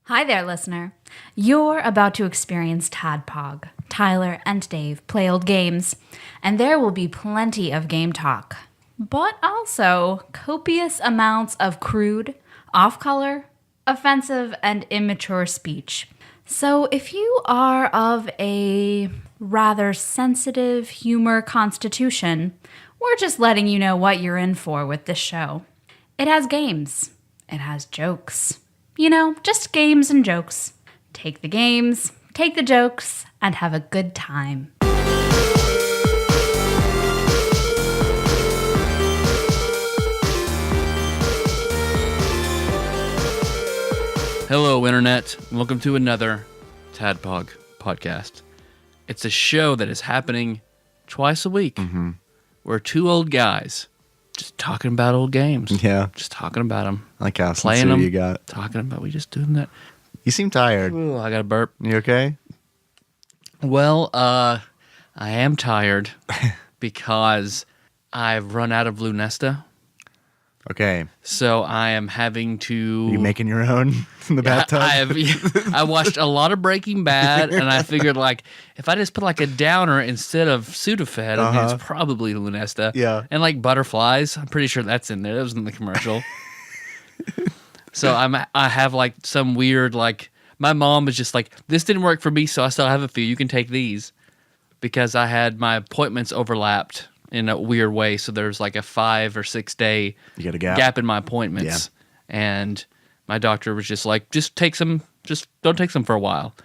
Hi there, listener. You're about to experience TADPOG. Tyler and Dave play old games, and there will be plenty of game talk, but also copious amounts of crude, off-color, offensive, and immature speech. So if you are of a rather sensitive humor constitution, we're just letting you know what you're in for with this show. It has games. It has jokes. You know, just games and jokes. Take the games, take the jokes, and have a good time. Hello, Internet. Welcome to another TADPOG podcast. It's a show that is happening twice a week. Mm-hmm. We're two old guys just talking about old games. Yeah. Just talking about them. Like how playing sincere them, you got. talking about, we just doing that. You seem tired. Ooh, I got a burp. You okay? Well, I am tired because I've run out of Lunesta. Okay. So I am having to... Are you making your own in the bathtub? I watched a lot of Breaking Bad, and I figured, like, if I just put, like, a downer instead of Sudafed, I mean, it's probably Lunesta. Yeah. And, like, butterflies. I'm pretty sure that's in there. That was in the commercial. So I have, like, some weird, like... My mom was just like, this didn't work for me, so I still have a few. You can take these. Because I had my appointments overlapped in a weird way, so there's like a 5 or 6 day You got a gap. gap in my appointments. Yeah. And my doctor was just like, just take some, just don't take some for a while.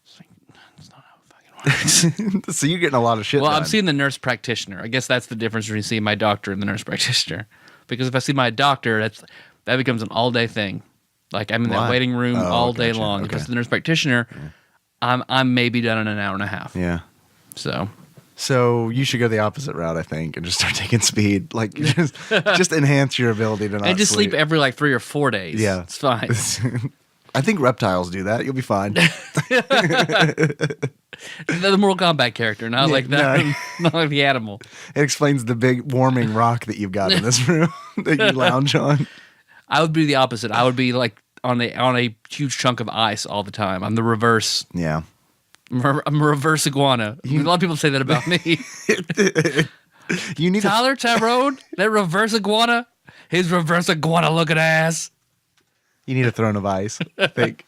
It's like, that's not how it fucking works. So you're getting a lot of shit Well, done. I'm seeing the nurse practitioner. I guess that's the difference between seeing my doctor and the nurse practitioner. Because if I see my doctor, that becomes an all-day thing. Like, I'm in that waiting room all day long. Okay. Because the nurse practitioner, I'm maybe done in an hour and a half. Yeah. So you should go the opposite route, I think, and just start taking speed. Like, just enhance your ability to not and just sleep every, like, 3 or 4 days. Yeah. It's fine. I think reptiles do that. You'll be fine. The Mortal Kombat character, not like that. No. Not like the animal. It explains the big warming rock that you've got in this room that you lounge on. I would be the opposite. I would be like on a huge chunk of ice all the time. I'm the reverse. Yeah. I'm a reverse iguana. A lot of people say that about me. You need Tyler Tyrone, that reverse iguana, his reverse iguana looking ass. You need a throne of ice, I think.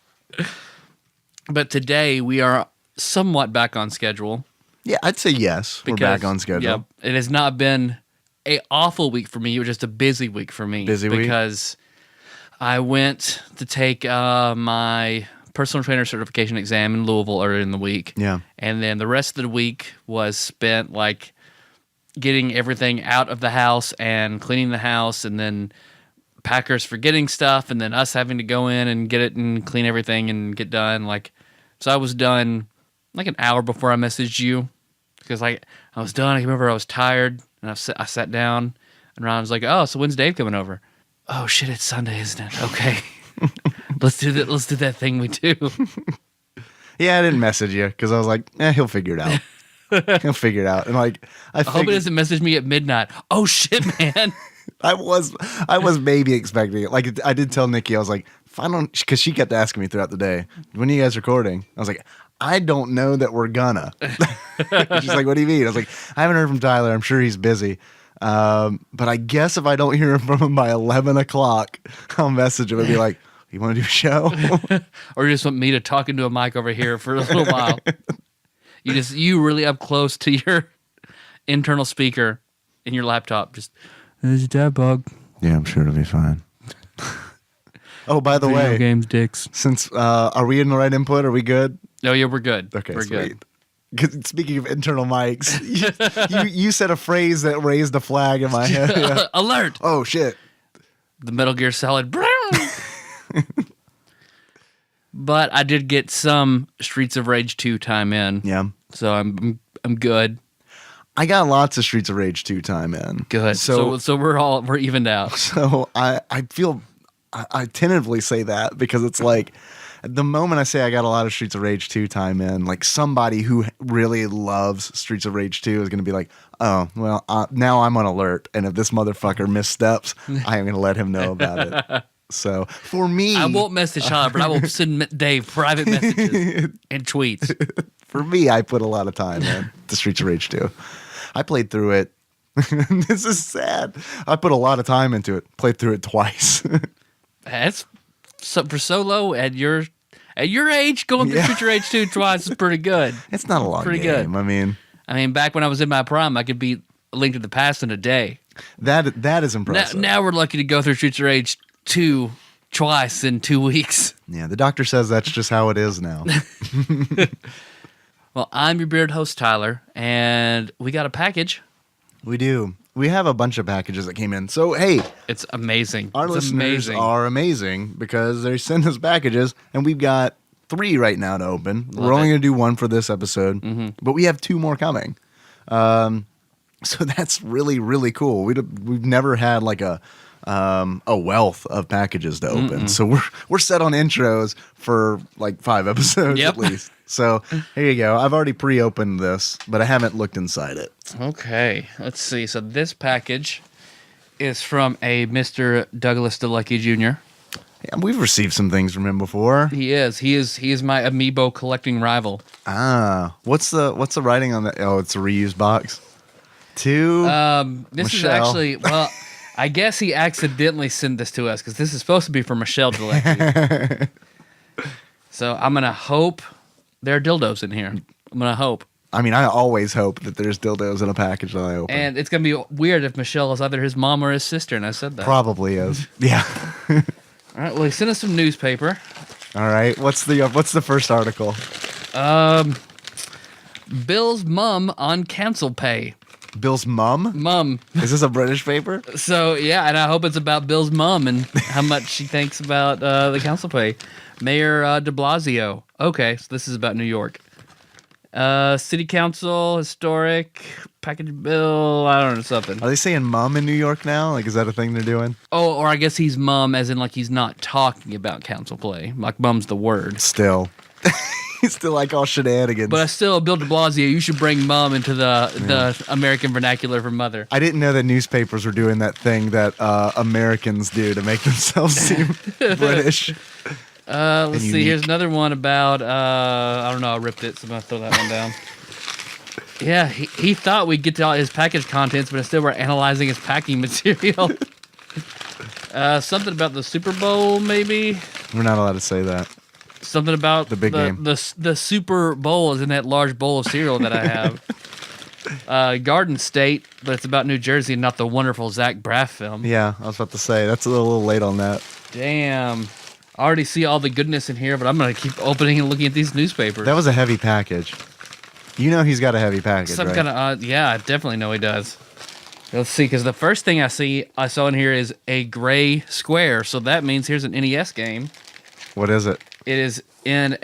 But today we are somewhat back on schedule. Yeah, I'd say yes. We're back on schedule. Yeah, it has not been an awful week for me. It was just a busy week for me. Busy week? Because I went to take my personal trainer certification exam in Louisville earlier in the week. Yeah. And then the rest of the week was spent like getting everything out of the house and cleaning the house, and then Packers forgetting stuff, and then us having to go in and get it and clean everything and get done. Like, so I was done like an hour before I messaged you because I was done. I remember I was tired, and I sat down, and Ron was like, "Oh, so when's Dave coming over?" Oh shit, it's Sunday, isn't it? Okay. Let's do that. Let's do that thing we do. Yeah, I didn't message you because I was like, he'll figure it out. He'll figure it out. And like, I hope he doesn't message me at midnight. Oh shit, man. I was maybe expecting it. Like, I did tell Nikki, I was like, if I don't, because she kept asking me throughout the day, when are you guys recording? I was like, I don't know that we're gonna. She's like, what do you mean? I was like, I haven't heard from Tyler. I'm sure he's busy. But I guess if I don't hear from him by 11 o'clock, I'll message him and be like, you want to do a show? Or you just want me to talk into a mic over here for a little while. You really up close to your internal speaker in your laptop. Just, there's a TADPOG. Yeah, I'm sure it'll be fine. Oh, by the way, games, dicks. Since are we in the right input? Are we good? Oh yeah, we're good. Okay, we're sweet. Good. Speaking of internal mics, you said a phrase that raised a flag in my head. Yeah. Alert! Oh shit! The Metal Gear Solid. But I did get some Streets of Rage 2 time in. Yeah. So I'm good. I got lots of Streets of Rage 2 time in. Good. So we're evened out. So I feel I tentatively say that because it's like the moment I say I got a lot of Streets of Rage 2 time in, like somebody who really loves Streets of Rage 2 is going to be like, oh, well, now I'm on alert. And if this motherfucker missteps, I am going to let him know about it. So for me, I won't message Tyler, but I will send Dave private messages and tweets. for me, I put a lot of time in to Streets of Rage 2. I played through it. This is sad. I put a lot of time into it. Played through it twice. That's for solo at your age, going through Streets of Rage 2 twice is pretty good. It's not a long Pretty game. good. I mean, back when I was in my prime, I could beat A Link to the Past in a day. That is impressive. Now we're lucky to go through Streets of Rage 2 twice in 2 weeks. Yeah, the doctor says that's just how it is now. Well, I'm your bearded host, Tyler, and we got a package. We do. We have a bunch of packages that came in. So, hey, It's amazing. our It's listeners amazing. are amazing because they send us packages, and we've got 3 right now to open. We're only it. going to do 1 for this episode, but we have 2 more coming. So that's really, really cool. We've never had like a wealth of packages to open. So we're set on intros for like 5 episodes Yep. at least. So here you go. I've already pre-opened this, but I haven't looked inside it. Okay, let's see. So this package is from a Mr. Douglas DeLucky Jr. Yeah, we've received some things from him before. He is my amiibo collecting rival. What's the writing on that? Oh, it's a reused box. To This is Michelle. actually, well, I guess he accidentally sent this to us because this is supposed to be for Michelle DeLucky. So I'm gonna hope there are dildos in here. I'm gonna hope. I mean, I always hope that there's dildos in a package that I open. And it's going to be weird if Michelle is either his mom or his sister, and I said that. Probably is. Yeah. All right, well, he sent us some newspaper. All right. What's the first article? Bill's mum on cancel pay. Bill's mum? Mum. Is this a British paper? So, yeah, and I hope it's about Bill's mum and how much she thinks about the council pay. Mayor de Blasio. Okay, so this is about New York. City council, historic, package bill, I don't know, something. Are they saying mum in New York now? Like, is that a thing they're doing? Oh, or I guess he's mum as in like he's not talking about council play. Like mum's the word. Still. He's still like all shenanigans. But still, Bill de Blasio, you should bring mum into the American vernacular for mother. I didn't know that newspapers were doing that thing that Americans do to make themselves seem British. Let's see. unique. Here's another one about, I don't know, I ripped it, so I'm going to throw that one down. Yeah, he thought we'd get to all his package contents, but instead we're analyzing his packing material. Something about the Super Bowl, maybe? We're not allowed to say that. Something about The big game. The Super Bowl is in that large bowl of cereal that I have. Garden State, but it's about New Jersey and not the wonderful Zach Braff film. Yeah, I was about to say, that's a little late on that. Damn. I already see all the goodness in here, but I'm going to keep opening and looking at these newspapers. That was a heavy package. You know he's got a heavy package, Some right? kind of, yeah, I definitely know he does. Let's see, because the first thing I saw in here is a gray square, so that means here's an NES game. What is it? It is in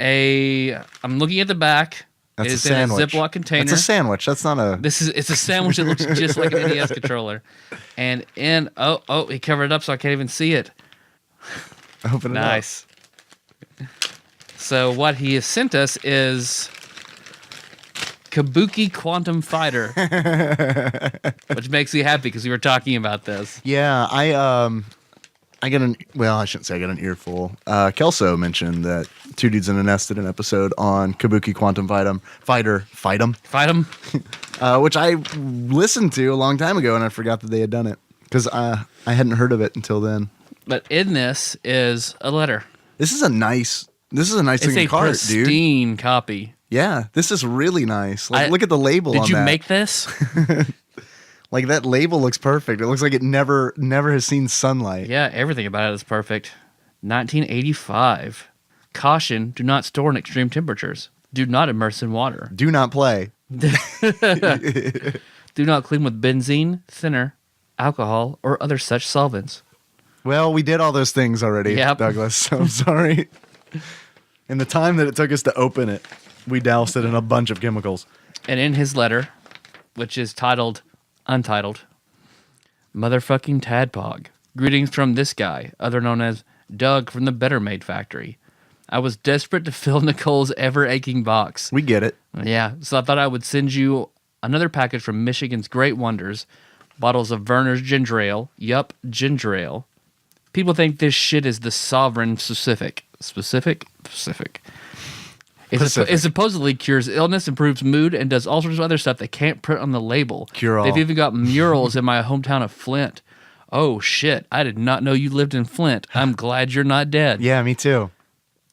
I'm looking at the back. That's It a is in a sandwich. Ziploc container. That's a sandwich. That's not a... It's a sandwich that looks just like an NES controller. And he covered it up so I can't even see it. Open it up. Nice. So what he has sent us is Kabuki Quantum Fighter, which makes me happy because we were talking about this. Yeah, I got I shouldn't say I got an earful. Kelso mentioned that Two Dudes in a Nest did an episode on Kabuki Quantum Fighter, Fight him. which I listened to a long time ago, and I forgot that they had done it because I hadn't heard of it until then. But in this is a letter. This is a nice It's looking a cart, dude. pristine copy. Yeah, this is really nice. Like, look at the label on that. Did you make this? Like, that label looks perfect. It looks like it never has seen sunlight. Yeah, everything about it is perfect. 1985. Caution, do not store in extreme temperatures. Do not immerse in water. Do not play. Do not clean with benzene, thinner, alcohol, or other such solvents. Well, we did all those things already, Yep. Douglas. So I'm sorry. In the time that it took us to open it, we doused it in a bunch of chemicals. And in his letter, which is untitled, Motherfucking Tadpog. Greetings from this guy, other known as Doug from the Better Made Factory. I was desperate to fill Nicole's ever-aching box. We get it. Yeah, so I thought I would send you another package from Michigan's Great Wonders, bottles of Verner's Ginger Ale, ginger ale, People think this shit is the sovereign specific. It supposedly cures illness, improves mood, and does all sorts of other stuff they can't print on the label. Cure all. They've even got murals in my hometown of Flint. Oh shit! I did not know you lived in Flint. I'm glad you're not dead. Yeah, me too.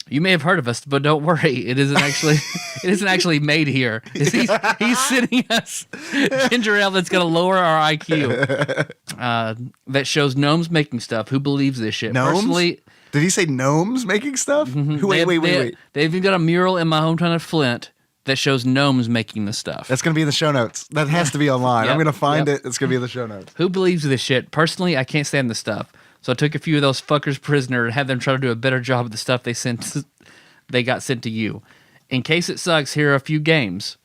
You may have heard of us, but don't worry. It isn't actually made here. He's sending us ginger ale that's going to lower our IQ. That shows gnomes making stuff. Who believes this shit? Gnomes? Personally, Did he say gnomes making stuff? Wait. They've even got a mural in my hometown of Flint that shows gnomes making the stuff. That's going to be in the show notes. That has to be online. Yep, I'm going to find yep. it. It's going to be in the show notes. Who believes this shit? Personally, I can't stand this stuff. So I took a few of those fuckers prisoner and had them try to do a better job of the stuff they got sent to you. In case it sucks, here are a few games.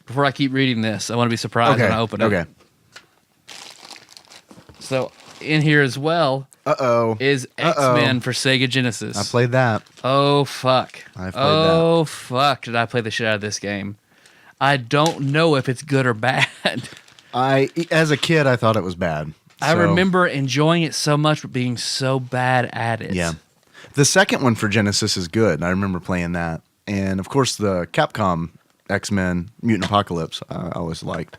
Before I keep reading this, I want to be surprised when I open it. Okay. So in here as well is X-Men for Sega Genesis. I played that. Oh, fuck. I played that. Fuck, did I play the shit out of this game. I don't know if it's good or bad. As a kid, I thought it was bad. I remember enjoying it so much, but being so bad at it. Yeah. The second one for Genesis is good. I remember playing that. And, of course, the Capcom X-Men Mutant Apocalypse I always liked.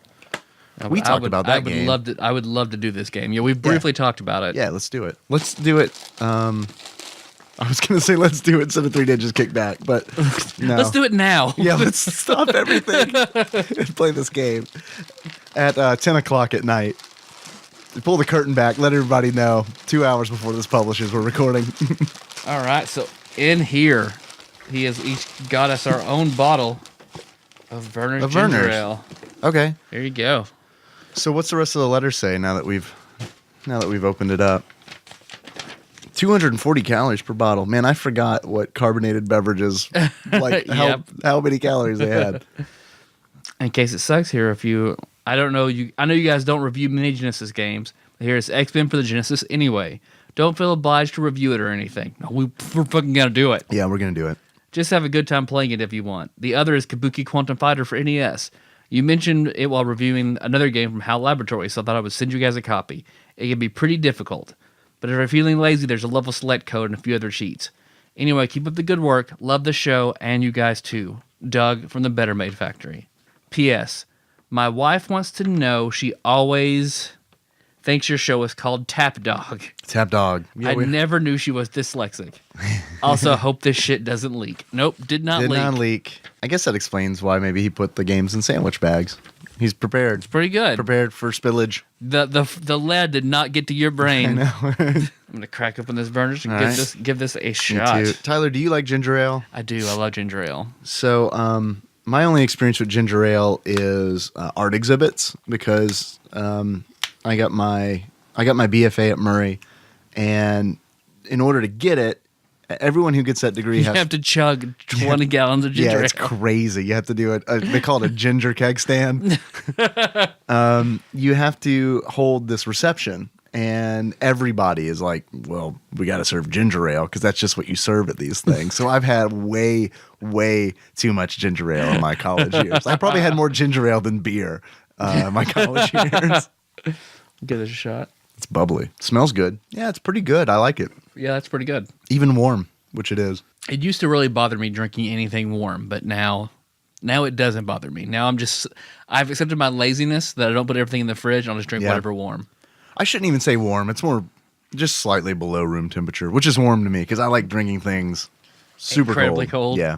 We talked about that game. I would love to do this game. Yeah, we briefly talked about it. Yeah, let's do it. Let's do it. I was going to say let's do it instead of Three Ninjas Kickback, but no. Let's do it now. Yeah, let's stop everything and play this game at 10 o'clock at night. Pull the curtain back, let everybody know 2 hours before this publishes we're recording. All right, so in here, he has each got us our own bottle of Verner's ginger ale. Okay. There you go. So what's the rest of the letter say now that we've opened it up? 240 calories per bottle. Man, I forgot what carbonated beverages how many calories they had. In case it sucks, here a few. I know you guys don't review many Genesis games. But here's X-Men for the Genesis anyway. Don't feel obliged to review it or anything. No, we're fucking gonna do it. Yeah, we're gonna do it. Just have a good time playing it if you want. The other is Kabuki Quantum Fighter for NES. You mentioned it while reviewing another game from HAL Laboratory, so I thought I would send you guys a copy. It can be pretty difficult, but if you're feeling lazy, there's a level select code and a few other cheats. Anyway, keep up the good work. Love the show, and you guys too. Doug from the Better Made Factory. P.S. My wife wants to know she always thinks your show is called TADPOG. TADPOG. Yeah, I never knew she was dyslexic. Also, hope this shit doesn't leak. Nope, did not leak. I guess that explains why maybe he put the games in sandwich bags. He's prepared. It's pretty good. Prepared for spillage. The lead did not get to your brain. I know. I'm gonna crack open this burner and give this a shot. Me too. Tyler, do you like ginger ale? I do. I love ginger ale. So, my only experience with ginger ale is art exhibits because I got my BFA at Murray, and in order to get it, everyone who gets that degree you have to chug 20 gallons of ginger ale. Yeah, it's crazy. You have to do it. They call it a ginger keg stand. You have to hold this reception, and everybody is like, well, we got to serve ginger ale because that's just what you serve at these things. So I've had way, way too much ginger ale in my college years. I probably had more ginger ale than beer in my college years. Give this a shot. It's bubbly. Smells good. Yeah, it's pretty good. I like it. Yeah, that's pretty good. Even warm, which it is. It used to really bother me drinking anything warm, but now it doesn't bother me. Now I've accepted my laziness that I don't put everything in the fridge. I'll just drink whatever warm. I shouldn't even say warm. It's more just slightly below room temperature, which is warm to me because I like drinking things super incredibly cold. Yeah.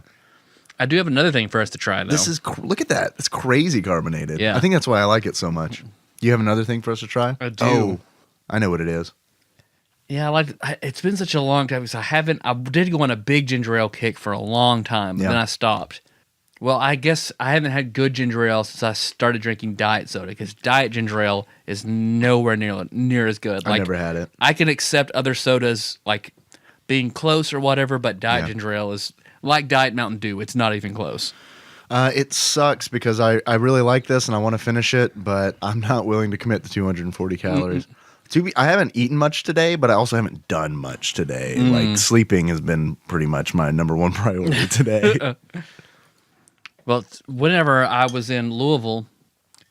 I do have another thing for us to try, though. This is look at that. It's crazy carbonated. Yeah. I think that's why I like it so much. You have another thing for us to try? I do. Oh, I know what it is. Yeah, it's been such a long time because I did go on a big ginger ale kick for a long time, but then I stopped. Well, I guess I haven't had good ginger ale since I started drinking diet soda because diet ginger ale is nowhere near as good. I never had it. I can accept other sodas like being close or whatever, but diet ginger ale is like Diet Mountain Dew. It's not even close. It sucks because I really like this and I want to finish it, but I'm not willing to commit to 240 calories. I haven't eaten much today, but I also haven't done much today. Like sleeping has been pretty much my number one priority today. Well, whenever I was in Louisville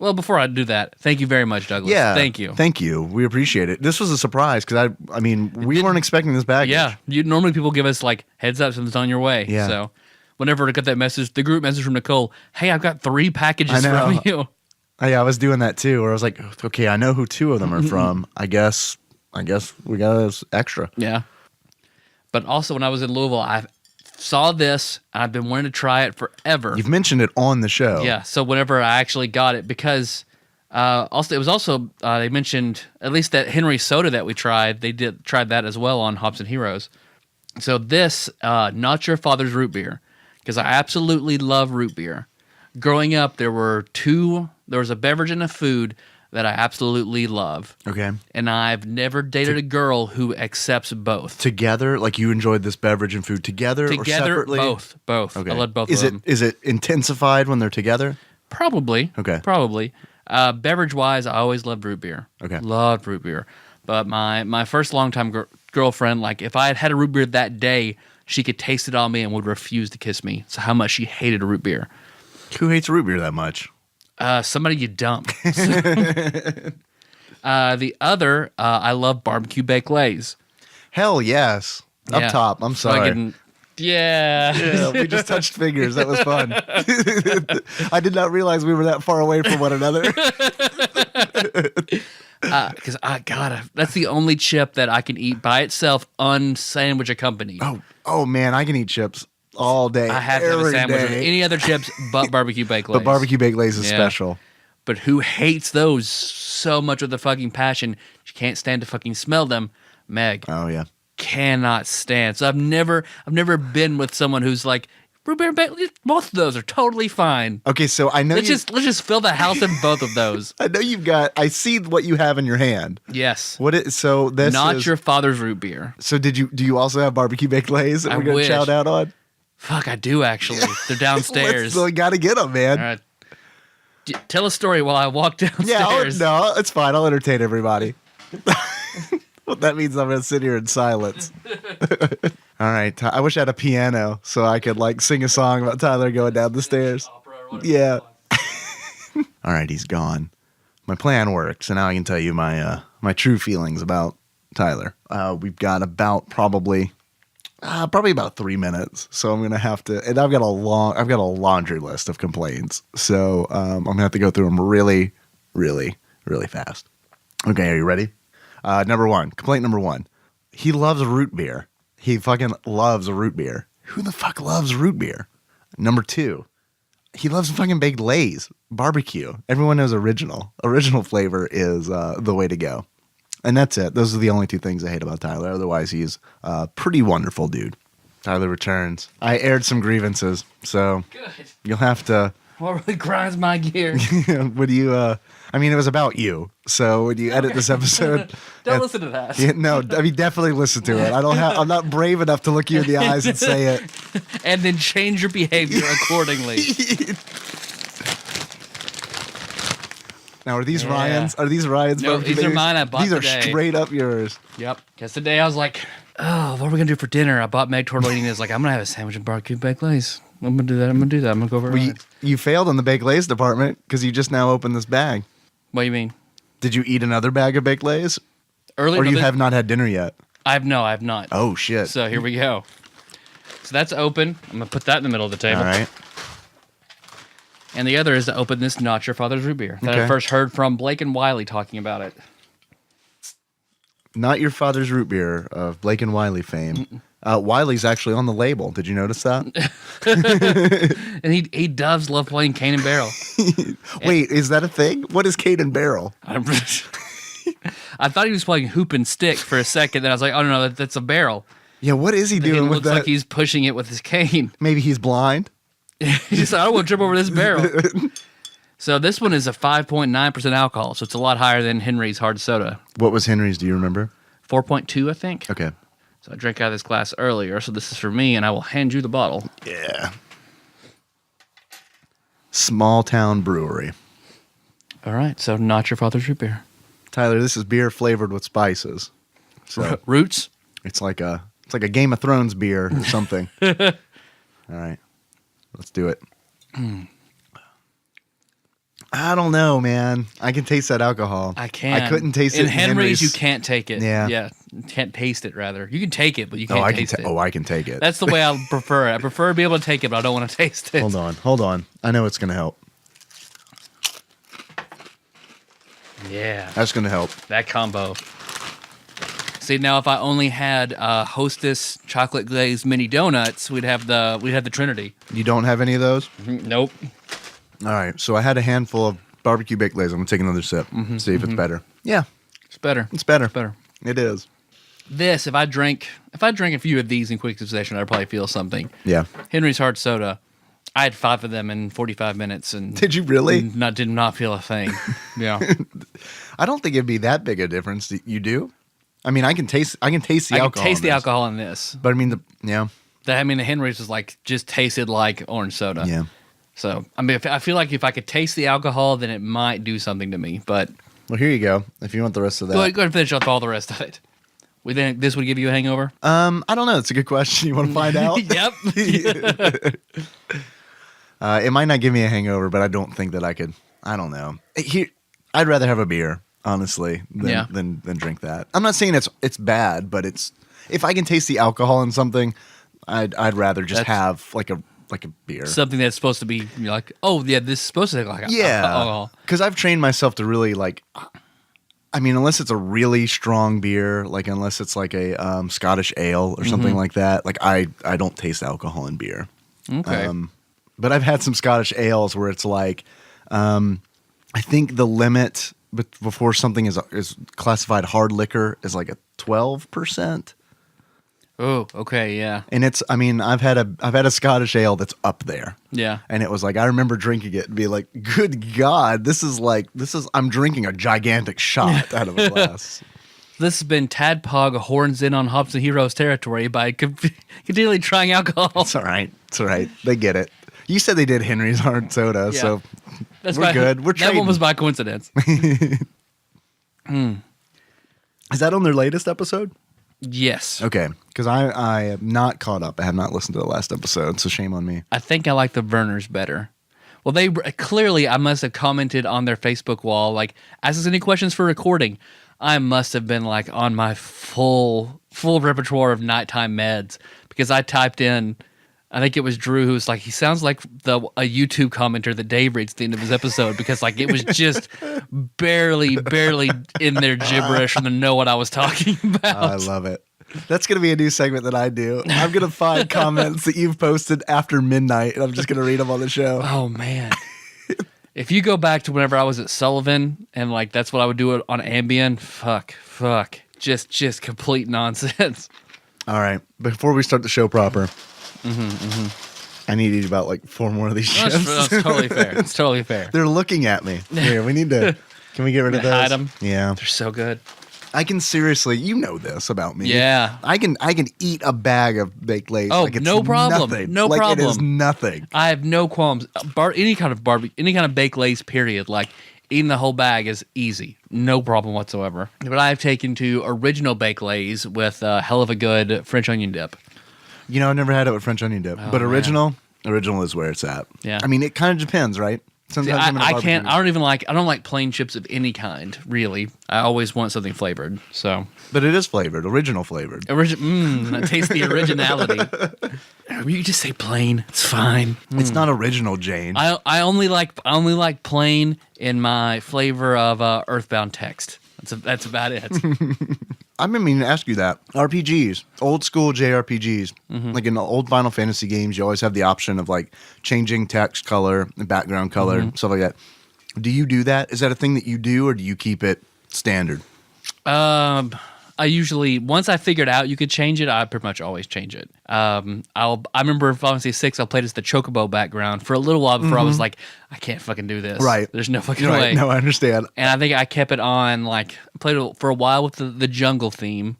Well, before I do that, thank you very much, Douglas. Yeah. Thank you. Thank you. We appreciate it. This was a surprise because I mean, we weren't expecting this baggage. Yeah. Normally people give us like heads up something's on your way. Yeah. So whenever I got that message, the group message from Nicole, hey, I've got 3 packages from you. Yeah, I was doing that too, where I was like, okay, I know who 2 of them are from. I guess we got this extra. Yeah. But also when I was in Louisville, I saw this and I've been wanting to try it forever. You've mentioned it on the show. Yeah. So whenever I actually got it, because also it was also they mentioned at least that Henry soda that we tried. They tried that as well on Hops and Heroes. So this not your father's root beer, because I absolutely love root beer. Growing up, there was a beverage and a food that I absolutely love. Okay. And I've never dated a girl who accepts both. Together, like you enjoyed this beverage and food together or separately? Both. Okay. I love both is of them. Is it intensified when they're together? Probably. Okay. Probably. Beverage-wise, I always loved root beer. Okay. Loved root beer. But my first longtime girlfriend, like if I had had a root beer that day, she could taste it on me and would refuse to kiss me. So how much she hated a root beer. Who hates root beer that much? Somebody you dump. The other, I love barbecue baked lays. Hell yes. Yeah. Up top. I'm sorry. Yeah, we just touched fingers. That was fun. I did not realize we were that far away from one another. Because that's the only chip that I can eat by itself, unsandwich accompanied. Oh man, I can eat chips all day. I have to have a every sandwich with day. any other chips but barbecue baked lays. But barbecue baked lays is Yeah. special. But who hates those so much with a fucking passion? She can't stand to fucking smell them. Meg Oh yeah. cannot stand. So I've never been with someone who's like, root beer and baked. Both of those are totally fine. Okay, so I know Let's just fill the house in both of those. I know you've got. I see what you have in your hand. Yes. So this Not is your father's root beer. So do you also have barbecue baked lays that I we're gonna wish. shout out on? Fuck, I do actually. They're downstairs. We gotta get them, man. All right. Tell a story while I walk downstairs. Yeah, no, it's fine. I'll entertain everybody. Well, that means I'm gonna sit here in silence. All right. I wish I had a piano so I could like sing a song about Tyler going down the stairs. Yeah. All right, he's gone. My plan worked, so now I can tell you my true feelings about Tyler. We've got about probably about 3 minutes, so I'm gonna have to. And I've got a laundry list of complaints, so I'm gonna have to go through them really, really, really fast. Okay, are you ready? Complaint number one. He loves root beer. He fucking loves a root beer. Who the fuck loves root beer? Number 2, he loves fucking baked lays, barbecue. Everyone knows original. Original flavor is the way to go. And that's it. Those are the only 2 things I hate about Tyler. Otherwise, he's a pretty wonderful dude. Tyler returns. I aired some grievances, so Good. you'll have to. What really grinds my gears? Would you? I mean, it was about you. So when you edit this episode, Don't listen to that. yeah, no, I mean, definitely listen to it. I'm not brave enough to look you in the eyes and say it. And then change your behavior accordingly. Now, are these Yeah. Ryan's? Are these Ryan's? No, barbecue these are babies? mine I bought These today. are straight up yours. Yep. Because today I was like, oh, what are we going to do for dinner? I bought Meg tortellini and it's like, I'm going to have a sandwich and barbecue baked lays. I'm going to do that. I'm going to go over Well, it. you failed in the baked lays department because you just now opened this bag. What do you mean? Did you eat another bag of baked lays? Earlier? Or you have not had dinner yet? I have not. Oh, shit. So here we go. So that's open. I'm going to put that in the middle of the table. All right. And the other is to open this Not Your Father's Root Beer that I Okay. first heard from Blake and Wiley talking about it. Not Your Father's Root Beer of Blake and Wiley fame. Wiley's actually on the label. Did you notice that? And he does love playing Cane and Barrel. Wait, is that a thing? What is Cade and Barrel? I thought he was playing hoop and stick for a second. Then I was like, oh, no, that's a barrel. Yeah, what is he It doing with looks that? like he's pushing it with his cane. Maybe he's blind. He just, I don't want to trip over this barrel. So this one is a 5.9% alcohol, so it's a lot higher than Henry's hard soda. What was Henry's? Do you remember? 4.2, I think. Okay. So I drank out of this glass earlier, so this is for me, and I will hand you the bottle. Yeah. Small town brewery. All right, so Not Your Father's Root Beer. Tyler, this is beer flavored with spices. So Roots? it's like a Game of Thrones beer or something. All right. Let's do it. I don't know, man. I can taste that alcohol. I can. I couldn't taste it in Henry's. You can't take it. Yeah. Yeah. You can't taste it, rather. You can take it, but you can't taste it. I can take it. That's the way I prefer it. I prefer to be able to take it, but I don't want to taste it. Hold on. I know it's going to help. Yeah. That's going to help. That combo. See, now if I only had Hostess chocolate glazed mini donuts, we'd have the Trinity. You don't have any of those? Nope. All right. So I had a handful of barbecue baked lays. I'm going to take another sip. See if it's better. Yeah. It's better. It's better. It's better. It is. This, if I drank a few of these in quick succession, I'd probably feel something. Yeah. Henry's Hard Soda, I had 5 of them in 45 minutes, and Did you really? Did not feel a thing. Yeah. I don't think it'd be that big a difference. You do? I mean, I can taste the alcohol. I can taste the alcohol in this. But I mean, the Henry's is just tasted like orange soda. Yeah. So, I mean, I feel like if I could taste the alcohol, then it might do something to me. But Well, here you go. If you want the rest of that. go ahead and finish off all the rest of it. We think this would give you a hangover? I don't know. It's a good question. You want to find out? Yep. It might not give me a hangover, but I don't think that I could. I don't know. I'd rather have a beer, honestly, than drink that. I'm not saying it's bad, but if I can taste the alcohol in something, I'd rather just have like a beer. Something that's supposed to be like, oh yeah, this is supposed to taste like alcohol. Because I've trained myself to really like. I mean, unless it's a really strong beer, like unless it's like a Scottish ale or something like that, like I don't taste alcohol in beer. Okay. But I've had some Scottish ales where it's like, I think the limit before something is classified hard liquor is like a 12%. Oh, okay, yeah. And I've had a Scottish ale that's up there. Yeah. And it was like, I remember drinking it and be like, good God, I'm drinking a gigantic shot out of a glass. This has been TADPOG horns in on Hops and Heroes territory by continually trying alcohol. It's all right. They get it. You said they did Henry's Hard Soda, so we're good. We're that trading. one was by coincidence. Is that on their latest episode? Yes. Okay, because I have not caught up. I have not listened to the last episode, so shame on me. I think I like the Verners better. Well, they clearly, I must have commented on their Facebook wall, like, ask us any questions for recording. I must have been like on my full repertoire of nighttime meds because I typed in, I think it was Drew who was like, he sounds like a YouTube commenter that Dave reads at the end of his episode because like it was just barely in their gibberish and to know what I was talking about. I love it. That's going to be a new segment that I do. I'm going to find comments that you've posted after midnight, and I'm just going to read them on the show. Oh, man. If you go back to whenever I was at Sullivan, and, like, that's what I would do on Ambien, fuck. Just complete nonsense. All right. Before we start the show proper, I need to eat about, like, 4 more of these chips. That's totally fair. It's totally fair. They're looking at me. Here, we need to... Can we get rid of those? Hide them? Yeah. They're so good. I can seriously, you know this about me. Yeah. I can eat a bag of baked Lay's. Oh, like it's no problem. Nothing. No like problem. It is nothing. I have no qualms. Any kind of baked Lay's, period. Like, eating the whole bag is easy. No problem whatsoever. But I've taken to original baked Lay's with a hell of a good French onion dip. You know, I've never had it with French onion dip. Oh, but man. original is where it's at. Yeah. I mean, it kind of depends, right? Sometimes I'm in a I barbecue can't. mood. I don't like plain chips of any kind. Really, I always want something flavored. So, But it is flavored, original flavored. I taste the originality. You just say plain. It's fine. It's not original, Jane. I only like plain in my flavor of Earthbound text. That's about it. I've been meaning to ask you that. RPGs, old school JRPGs, like in the old Final Fantasy games, you always have the option of like changing text color and background color, stuff like that. Do you do that? Is that a thing that you do, or do you keep it standard? I usually, once I figured out you could change it, I pretty much always change it. I remember Final Fantasy 6, I played as the Chocobo background for a little while before I was like, I can't fucking do this. Right. There's no fucking way. No, I understand. And I think I kept it on, like, I played it for a while with the jungle theme.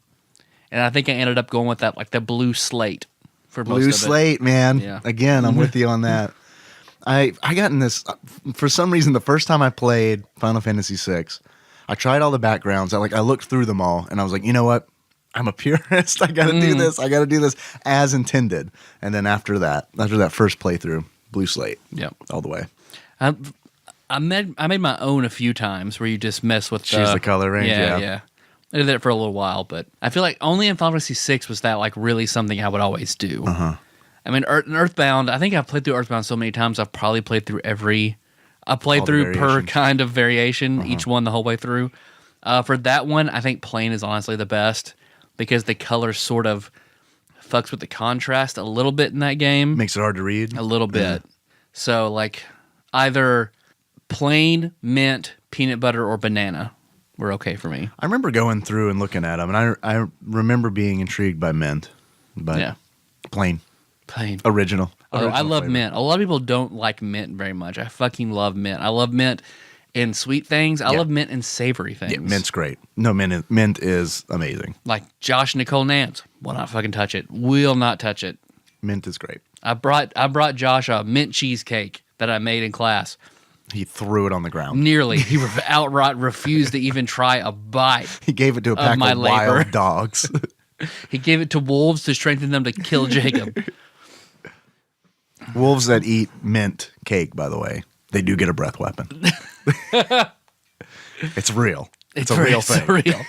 And I think I ended up going with that, like, the blue slate for most of it. Blue slate, man. Yeah. Again, I'm with you on that. I got in this, for some reason, the first time I played Final Fantasy 6, I tried all the backgrounds. I looked through them all, and I was like, you know what? I'm a purist. I got to do this. I got to do this as intended. And then after that first playthrough, blue slate. Yep. All the way. I made my own a few times where you just mess with Choose the color range, yeah. Yeah. I did that for a little while, but I feel like only in Final Fantasy VI was that like really something I would always do. Uh-huh. I mean, Earthbound, I think I've played through Earthbound so many times, I've probably played through I played All the through per variations. kind of variation, each one the whole way through. For that one, I think plain is honestly the best because the color sort of fucks with the contrast a little bit in that game. Makes it hard to read. A little bit. So, like, either plain, mint, peanut butter, or banana were okay for me. I remember going through and looking at them, and I remember being intrigued by mint, but Yeah. plain, Plain. original. Oh, I Original love flavor. mint. A lot of people don't like mint very much. I fucking love mint. I love mint in sweet things. I Yeah. love mint in savory things. Yeah, mint's great. No, mint is amazing. Like Josh and Nicole Nance. Will not fucking touch it. Will not touch it. Mint is great. I brought Josh a mint cheesecake that I made in class. He threw it on the ground. Nearly. He outright refused to even try a bite. He gave it to a pack my of labor. wild dogs. He gave it to wolves to strengthen them to kill Jacob. Wolves that eat mint cake, by the way, they do get a breath weapon. It's real. It's a real thing. Real.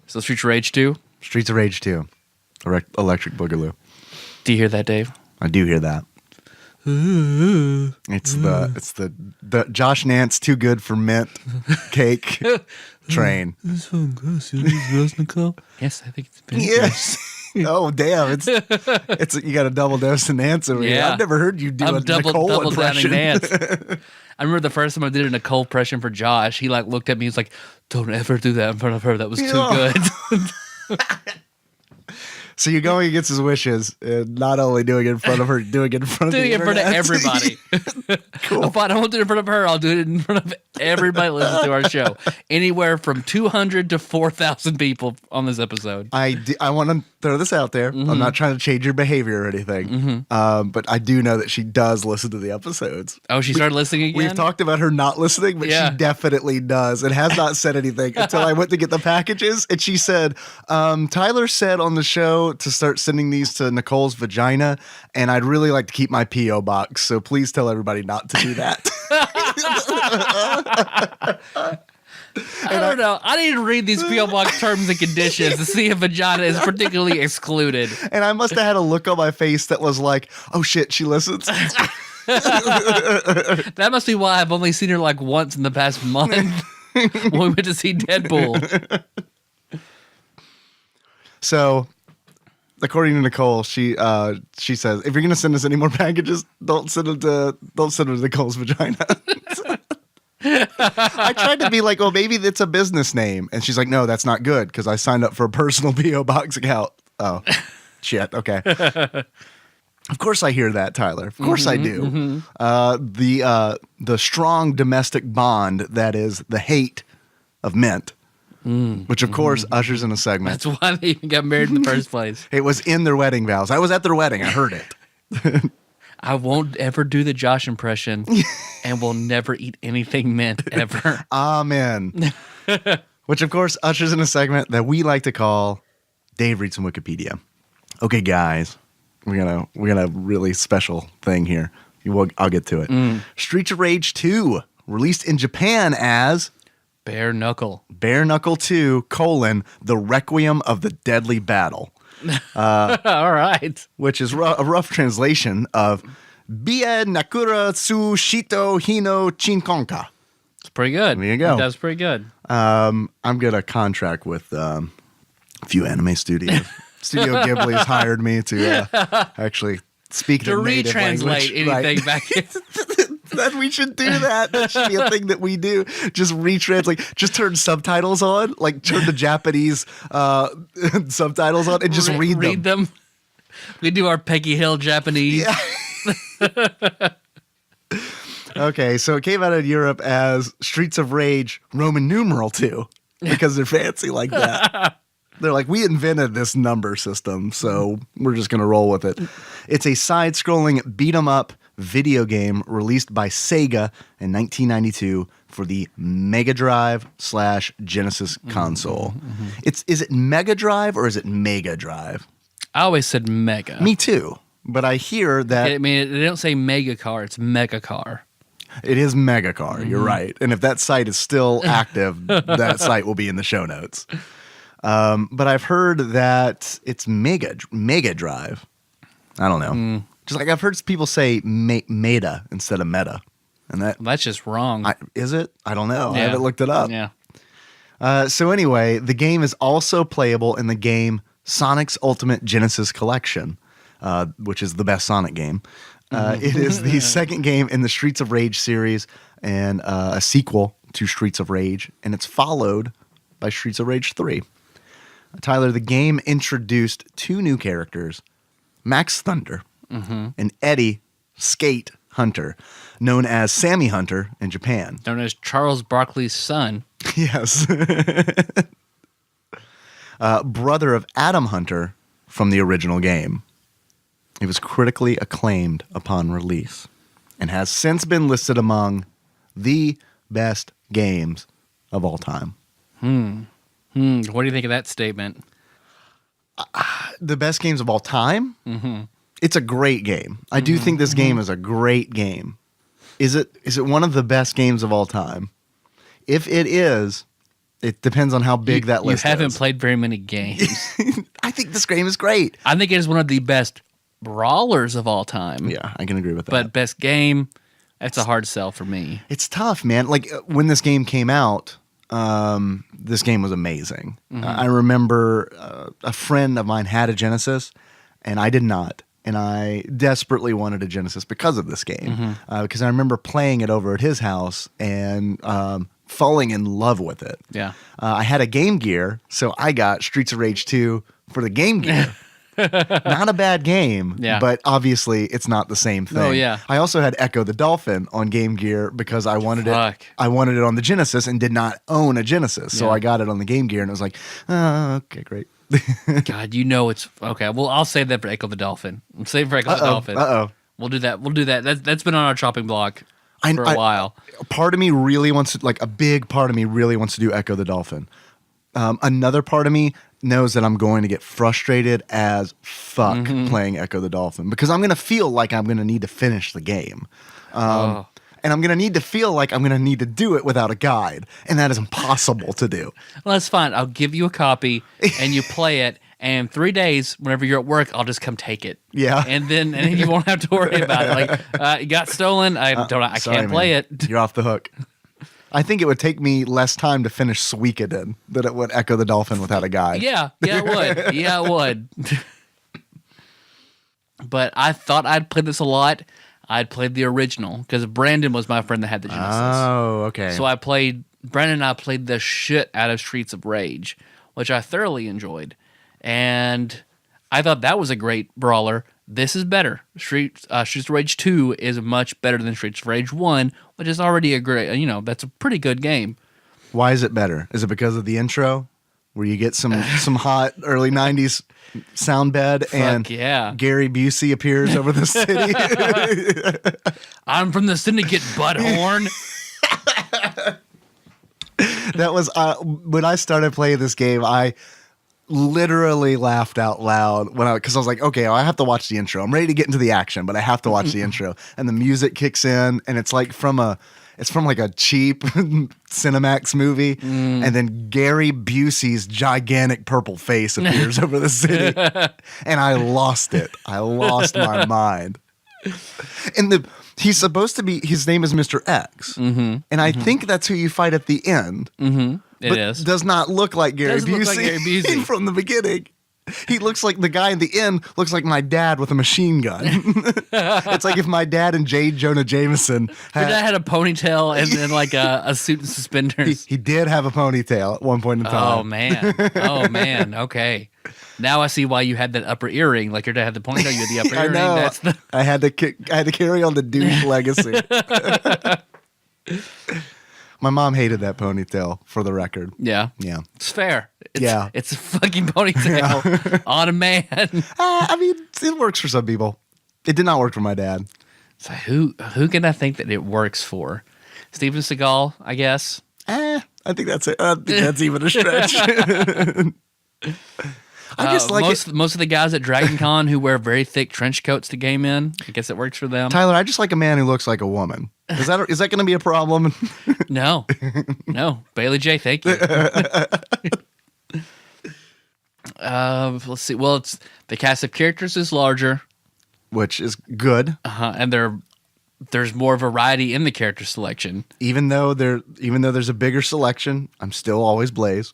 So Streets of Rage 2. Streets of Rage 2. Electric Boogaloo. Do you hear that, Dave? I do hear that. It's the Josh Nance too good for mint cake train. Yes, I think it's been. Yes. Oh damn! It's you got a double dose of Nance over here. Yeah. I've never heard you do a Nicole double impression. downing Nance. I remember the first time I did a Nicole impression for Josh. He like looked at me. He's like, "Don't ever do that in front of her. That was too Yeah. good." So you're going against his wishes, and not only doing it in front of her, doing it in front of Doing the it in front of internet. everybody. If I don't do it in front of her, I'll do it in front of everybody listening to our show. Anywhere from 200 to 4,000 people on this episode. I want to throw this out there. Mm-hmm. I'm not trying to change your behavior or anything, but I do know that she does listen to the episodes. Oh, she started listening again? We've talked about her not listening, but Yeah. she definitely does and has not said anything until I went to get the packages. And she said, Tyler said on the show to start sending these to Nicole's vagina, and I'd really like to keep my P.O. box. So please tell everybody not to do that. I don't know. I didn't read these P.O. Box terms and conditions to see if vagina is particularly excluded. And I must have had a look on my face that was like, oh shit, she listens. That must be why I've only seen her like once in the past month when we went to see Deadpool. So, according to Nicole, she says, if you're gonna send us any more packages, don't send them to Nicole's vagina. I tried to be like, oh, maybe it's a business name, and she's like, no, that's not good because I signed up for a personal PO box account. Oh, shit. Okay. Of course I hear that, Tyler. Of course I do. The strong domestic bond that is the hate of mint. Which, of course, ushers in a segment. That's why they even got married in the first place. It was in their wedding vows. I was at their wedding. I heard it. I won't ever do the Josh impression and will never eat anything mint ever. Amen. Which, of course, ushers in a segment that we like to call Dave Reads some Wikipedia. Okay, guys, we got a really special thing here. I'll get to it. Streets of Rage 2, released in Japan as Bare Knuckle. Bare Knuckle 2, The Requiem of the Deadly Battle. All right. Which is a rough translation of Bie Nakura Tsu Shito Hino Chinkonka. It's pretty good. There you go. That's pretty good. I'm going to contract with a few anime studios. Studio Ghibli's hired me to actually speak To the native retranslate language. anything Right. back in. That we should do that. That should be a thing that we do. Just retranslate. Just turn subtitles on. Like turn the Japanese subtitles on and just read them. We do our Peggy Hill Japanese. Yeah. Okay, so it came out in Europe as Streets of Rage Roman numeral 2 because they're fancy like that. They're like, we invented this number system, so we're just going to roll with it. It's a side-scrolling beat-em-up video game released by Sega in 1992 for the Mega Drive / Genesis console. Is it Mega Drive or is it Mega Drive? I always said mega. Me too, but I hear that... I mean, they don't say mega car, it's mega car. It is Megacar. You're right. And if that site is still active, that site will be in the show notes. But I've heard that it's Mega Drive. I don't know. Just like I've heard people say Meta instead of Meta. And that's just wrong. Is it? I don't know. I haven't looked it up. Yeah. So anyway, the game is also playable in the game Sonic's Ultimate Genesis Collection, which is the best Sonic game. It is the second game in the Streets of Rage series and a sequel to Streets of Rage, and it's followed by Streets of Rage 3. Tyler, the game introduced 2 new characters, Max Thunder and Eddie Skate Hunter, known as Sammy Hunter in Japan. Known as Charles Barkley's son. Yes. Brother of Adam Hunter from the original game. It was critically acclaimed upon release and has since been listed among the best games of all time. What do you think of that statement? The best games of all time? It's a great game. I do think this game is a great game. Is it one of the best games of all time? If it is, it depends on how big that list is. You haven't played very many games. I think this game is great. I think it is one of the best brawlers of all time. Yeah, I can agree with that. But best game, that's a hard sell for me. It's tough, man. Like when this game came out, this game was amazing. I remember a friend of mine had a Genesis, and I did not. And I desperately wanted a Genesis because of this game. Because I remember playing it over at his house and falling in love with it. Yeah. I had a Game Gear, so I got Streets of Rage 2 for the Game Gear. Not a bad game, but obviously it's not the same thing. Oh, yeah. I also had Echo the Dolphin on Game Gear because I wanted it. I wanted it on the Genesis and did not own a Genesis, so I got it on the Game Gear and it was like, okay, great. God, you know it's okay. Well, I'll save that for Echo the Dolphin. Save for Echo the Dolphin. We'll do that. That's been on our chopping block for a while. Part of me really wants to, like a big part of me really wants to do Echo the Dolphin. Another part of me knows that I'm going to get frustrated as fuck playing Echo the Dolphin because I'm going to feel like I'm going to need to finish the game. And I'm going to need to feel like I'm going to need to do it without a guide. And that is impossible to do. Well, that's fine. I'll give you a copy and you play it. And in 3 days, whenever you're at work, I'll just come take it. Yeah. And then you won't have to worry about it. Like, it got stolen. I can't play it. You're off the hook. I think it would take me less time to finish Suikoden than it would Echo the Dolphin without a guide. Yeah, it would. Yeah, it would. But I thought I'd played this a lot. I'd played the original because Brandon was my friend that had the Genesis. Oh, okay. So Brandon and I played the shit out of Streets of Rage, which I thoroughly enjoyed. And I thought that was a great brawler. This is better. Streets of Rage 2 is much better than Streets of Rage 1, which is already a great, that's a pretty good game. Why is it better? Is it because of the intro? Where you get some hot early 90s sound bed and Gary Busey appears over the city. I'm from the Syndicate, Butthorn. That was when I started playing this game, I literally laughed out loud because I was like, okay, I have to watch the intro. I'm ready to get into the action, but I have to watch the intro. And the music kicks in and it's like from like a cheap Cinemax movie, and then Gary Busey's gigantic purple face appears over the city, and I lost it. I lost my mind. And he's supposed to be, his name is Mr. X, and I think that's who you fight at the end. It is. Does not look like Gary Busey from the beginning. He looks like the guy in the end looks like my dad with a machine gun. It's like if my dad and J. Jonah Jameson had a ponytail and then like a suit and suspenders. He did have a ponytail at one point in time. Oh man. Okay. Now I see why you had that upper earring. Like your dad had the ponytail, you had the upper earring. I know. I had to carry on the douche legacy. My mom hated that ponytail, for the record. Yeah. Yeah. It's fair. Yeah. It's a fucking ponytail on a man. I mean, it works for some people. It did not work for my dad. So who can I think that it works for? Steven Seagal, I guess. I think that's it. I think that's even a stretch. I just like most of the guys at Dragon Con who wear very thick trench coats to game in. I guess it works for them. Tyler, I just like a man who looks like a woman. Is that going to be a problem? No, Bailey J, thank you. Let's see. Well, it's the cast of characters is larger, which is good. And there's more variety in the character selection. Even though there's a bigger selection, I'm still always Blaze.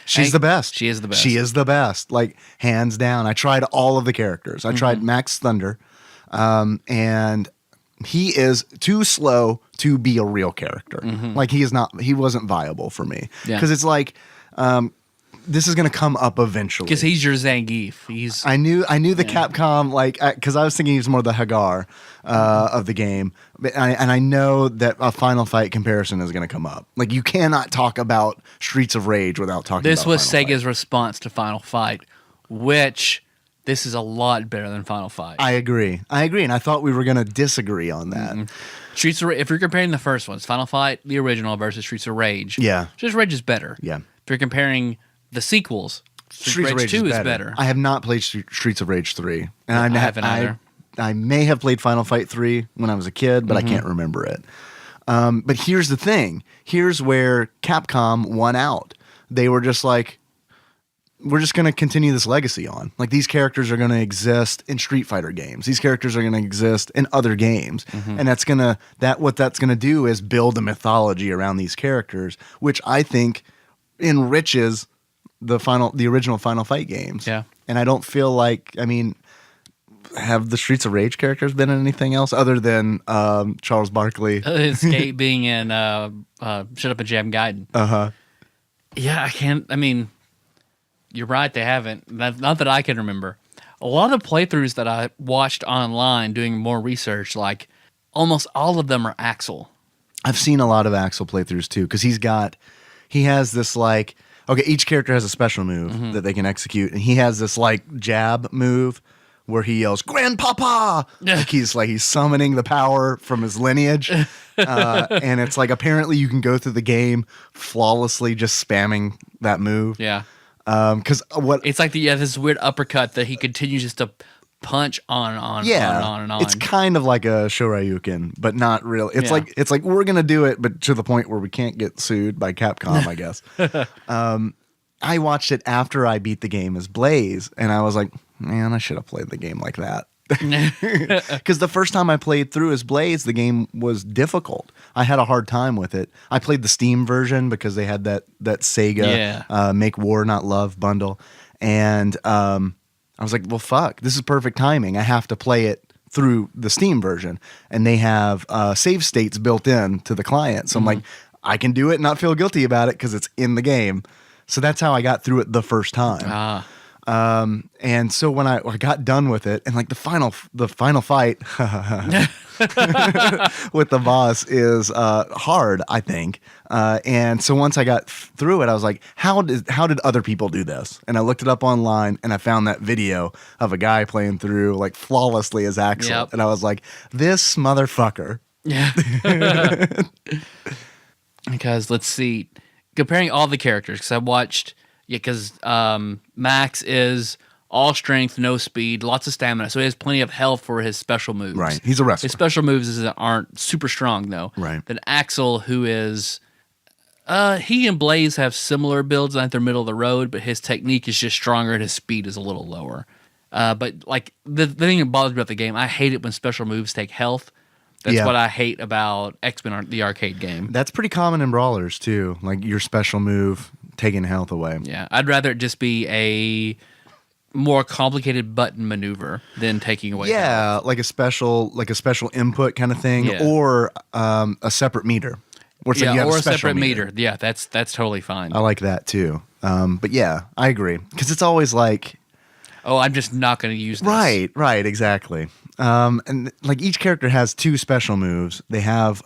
She's the best. She is the best. She is the best, like hands down. I tried all of the characters. I tried Max Thunder, and he is too slow to be a real character. Like he wasn't viable for me because it's like. This is going to come up eventually. Because he's your Zangief. I knew the Capcom, like, because I was thinking he was more the Hagar of the game. And I know that a Final Fight comparison is going to come up. Like, you cannot talk about Streets of Rage without talking about This was Final Sega's Fight. response to Final Fight, which this is a lot better than Final Fight. I agree. And I thought we were going to disagree on that. Streets of Rage, if you're comparing the first ones, Final Fight, the original versus Streets of Rage. Yeah. Streets of Rage is better. Yeah. If you're comparing the sequels, Streets of Rage 2 is better. I have not played Streets of Rage 3. And I haven't either. I may have played Final Fight 3 when I was a kid, but I can't remember it. But here's the thing. Here's where Capcom won out. They were just like, we're just going to continue this legacy on. Like, these characters are going to exist in Street Fighter games. These characters are going to exist in other games. And what that's going to do is build a mythology around these characters, which I think enriches the original Final Fight games. Yeah. And I don't feel like, have the Streets of Rage characters been in anything else other than Charles Barkley? Skate being in Shut Up and Jam Gaiden. Yeah, I can't. You're right, they haven't. Not that I can remember. A lot of the playthroughs that I watched online doing more research, like almost all of them are Axel. I've seen a lot of Axel playthroughs too, because he has this like, okay, each character has a special move that they can execute, and he has this like jab move where he yells "Grandpapa!" like he's summoning the power from his lineage, and it's like apparently you can go through the game flawlessly just spamming that move. Yeah, because it's like this weird uppercut that he continues just to punch on and on. It's kind of like a Shoryuken, but not real. It's like we're gonna do it, but to the point where we can't get sued by Capcom, I guess. I watched it after I beat the game as Blaze, and I was like, man, I should have played the game like that. Because the first time I played through as Blaze, the game was difficult. I had a hard time with it. I played the Steam version because they had that Sega Make War Not Love bundle, and I was like, well, fuck, this is perfect timing. I have to play it through the Steam version. And they have save states built in to the client. So I'm like, I can do it and not feel guilty about it because it's in the game. So that's how I got through it the first time. And so when I got done with it, and like the final fight with the boss is hard, I think. And so once I got through it, I was like, how did other people do this? And I looked it up online, and I found that video of a guy playing through like flawlessly as Axel. Yep. And I was like, this motherfucker. Yeah. Because let's see, comparing all the characters, because I watched, because Max is all strength, no speed, lots of stamina, so he has plenty of health for his special moves. Right, he's a wrestler. His special moves aren't super strong though. Right. Then Axel, who is, he and Blaze have similar builds. I think they're middle of the road, but his technique is just stronger and his speed is a little lower. But like the thing that bothers me about the game, I hate it when special moves take health. That's what I hate about X-Men, the arcade game. That's pretty common in brawlers too, like your special move taking health away. Yeah, I'd rather it just be a more complicated button maneuver than taking away health. Like a special input kind of thing, or a separate meter. Or you have or a a separate meter. meter. Yeah, that's totally fine. I like that too. But yeah, I agree, because it's always like, oh, I'm just not going to use this. Right, exactly. And like each character has two special moves. They have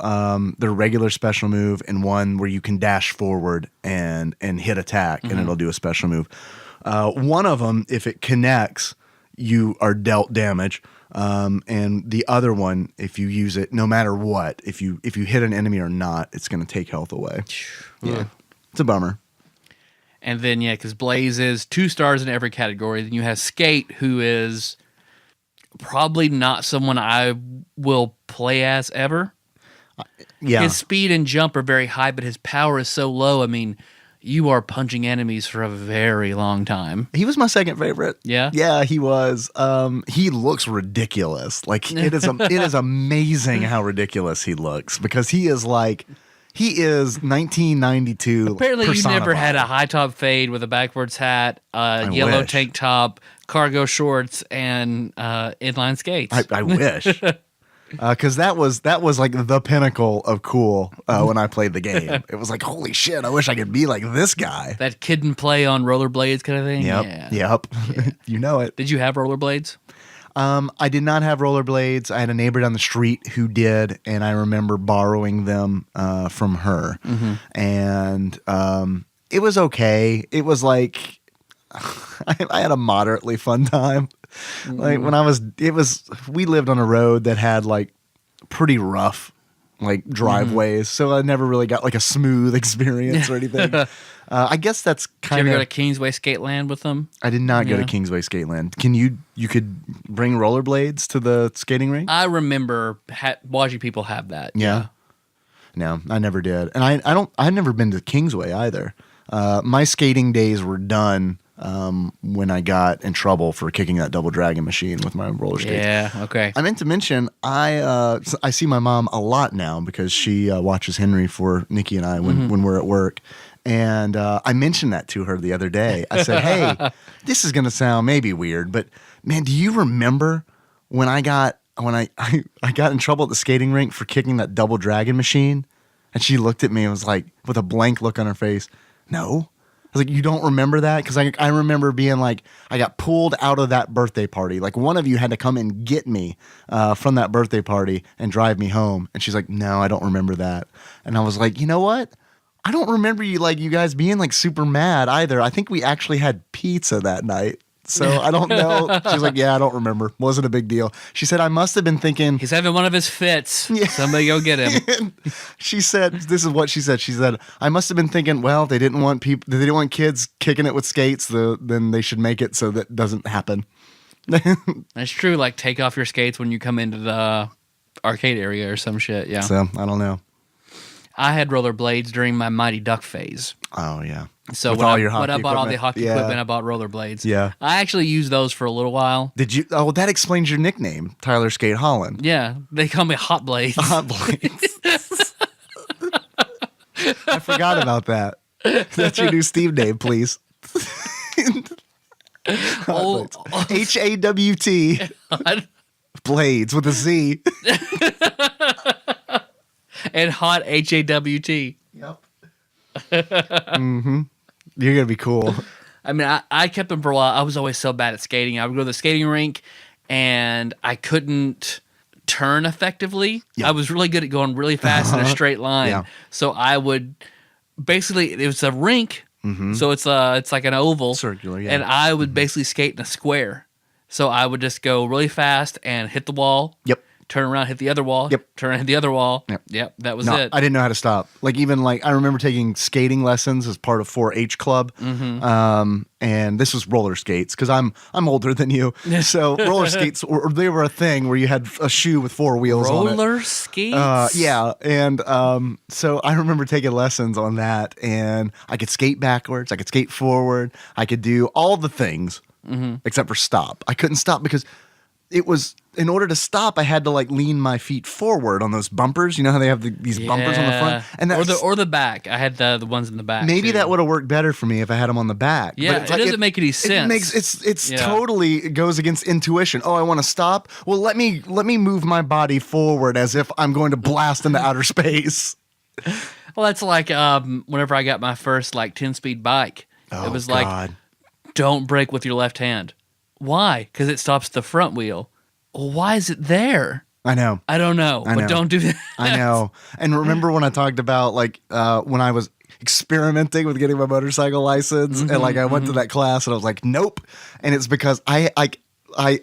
their regular special move and one where you can dash forward and hit attack, and it'll do a special move. One of them, if it connects, you are dealt damage. And the other one, if you use it, no matter what, if you hit an enemy or not, it's going to take health away. Yeah, it's a bummer. And then, yeah, because Blaze is 2 stars in every category. Then you have Skate, who is probably not someone I will play as ever. Yeah. His speed and jump are very high, but his power is so low. I mean, you are punching enemies for a very long time. He was my second favorite. Yeah? Yeah, he was. He looks ridiculous. Like it is amazing how ridiculous he looks because he is 1992. Apparently, you never had a personified. high top fade with a backwards hat, yellow wish. tank top, cargo shorts, and inline skates. I wish. Because that was like the pinnacle of cool when I played the game. It was like, holy shit, I wish I could be like this guy. That kid and play on rollerblades kind of thing. Yep. Yeah. Yep. You know it. Did you have rollerblades? I did not have rollerblades. I had a neighbor down the street who did, and I remember borrowing them from her. And it was okay. It was like I had a moderately fun time. Like when we lived on a road that had like pretty rough like driveways, so I never really got like a smooth experience or anything. I guess that's Did you kind ever go to of. Kingsway Skateland with them? I did not go to Yeah. Kingsway Skateland. Can you could bring rollerblades to the skating rink? I remember watching people have that. Yeah. No, I never did, and I've never been to Kingsway either. My skating days were done when I got in trouble for kicking that double dragon machine with my roller skates. Yeah. Okay. I meant to mention I see my mom a lot now because she watches Henry for Nikki and I when we're at work, and I mentioned that to her the other day. I said, "Hey, this is going to sound maybe weird, but man, do you remember when I got in trouble at the skating rink for kicking that double dragon machine?" And she looked at me and was like, with a blank look on her face, "No." I was like, "You don't remember that?" Because I remember being like, I got pulled out of that birthday party. Like one of you had to come and get me from that birthday party and drive me home. And she's like, "No, I don't remember that." And I was like, "You know what? I don't remember you guys being like super mad either. I think we actually had pizza that night. So I don't know." She's like, "Yeah, I don't remember. Wasn't a big deal." She said, "I must have been thinking." He's having one of his fits. Yeah. Somebody go get him. She said, "This is what she said." She said, "I must have been thinking, well, they didn't want kids kicking it with skates. Then they should make it so that doesn't happen." That's true. Like take off your skates when you come into the arcade area or some shit. Yeah. So I don't know. I had rollerblades during my Mighty Duck phase. Oh yeah. So With when all I, your when I hockey bought all the equipment? hockey Yeah. equipment, I bought rollerblades. Yeah. I actually used those for a little while. Did you? Oh, that explains your nickname, Tyler Skate Holland. Yeah, they call me HawtBladez. HawtBladez. I forgot about that. That's your new Steve name, please. Oh, HAWT Blades with a Z. and hot HAWT. Yep. You're gonna be cool. I mean, I kept them for a while. I was always so bad at skating. I would go to the skating rink, and I couldn't turn effectively. Yeah. I was really good at going really fast in a straight line. Yeah. So I would basically, it was a rink, so it's like an oval, Circular, yeah. and I would basically skate in a square. So I would just go really fast and hit the wall. Yep. Turn around, hit the other wall. Yep. Turn around, hit the other wall. Yep. That was No, it. I didn't know how to stop. Like even like I remember taking skating lessons as part of 4-H club, and this was roller skates because I'm older than you. So roller skates they were a thing where you had a shoe with 4 wheels on it. Roller skates. Yeah, and so I remember taking lessons on that, and I could skate backwards, I could skate forward, I could do all the things except for stop. I couldn't stop because it was in order to stop, I had to like lean my feet forward on those bumpers. You know how they have these bumpers on the front, and or the back. I had the ones in the back. maybe too. that would have worked better for me if I had them on the back. Yeah, But it's it doesn't make any sense. It's Yeah. totally it goes against intuition. Oh, I want to stop. Well, let me move my body forward as if I'm going to blast into outer space. Well, that's like whenever I got my first like 10-speed bike. Oh, It was God. like, don't brake with your left hand. Why? Because it stops the front wheel. Well, why is it there? I know. I don't know. I know. But don't do that. I know. And remember when I talked about like when I was experimenting with getting my motorcycle license and like I went to that class and I was like, nope. And it's because I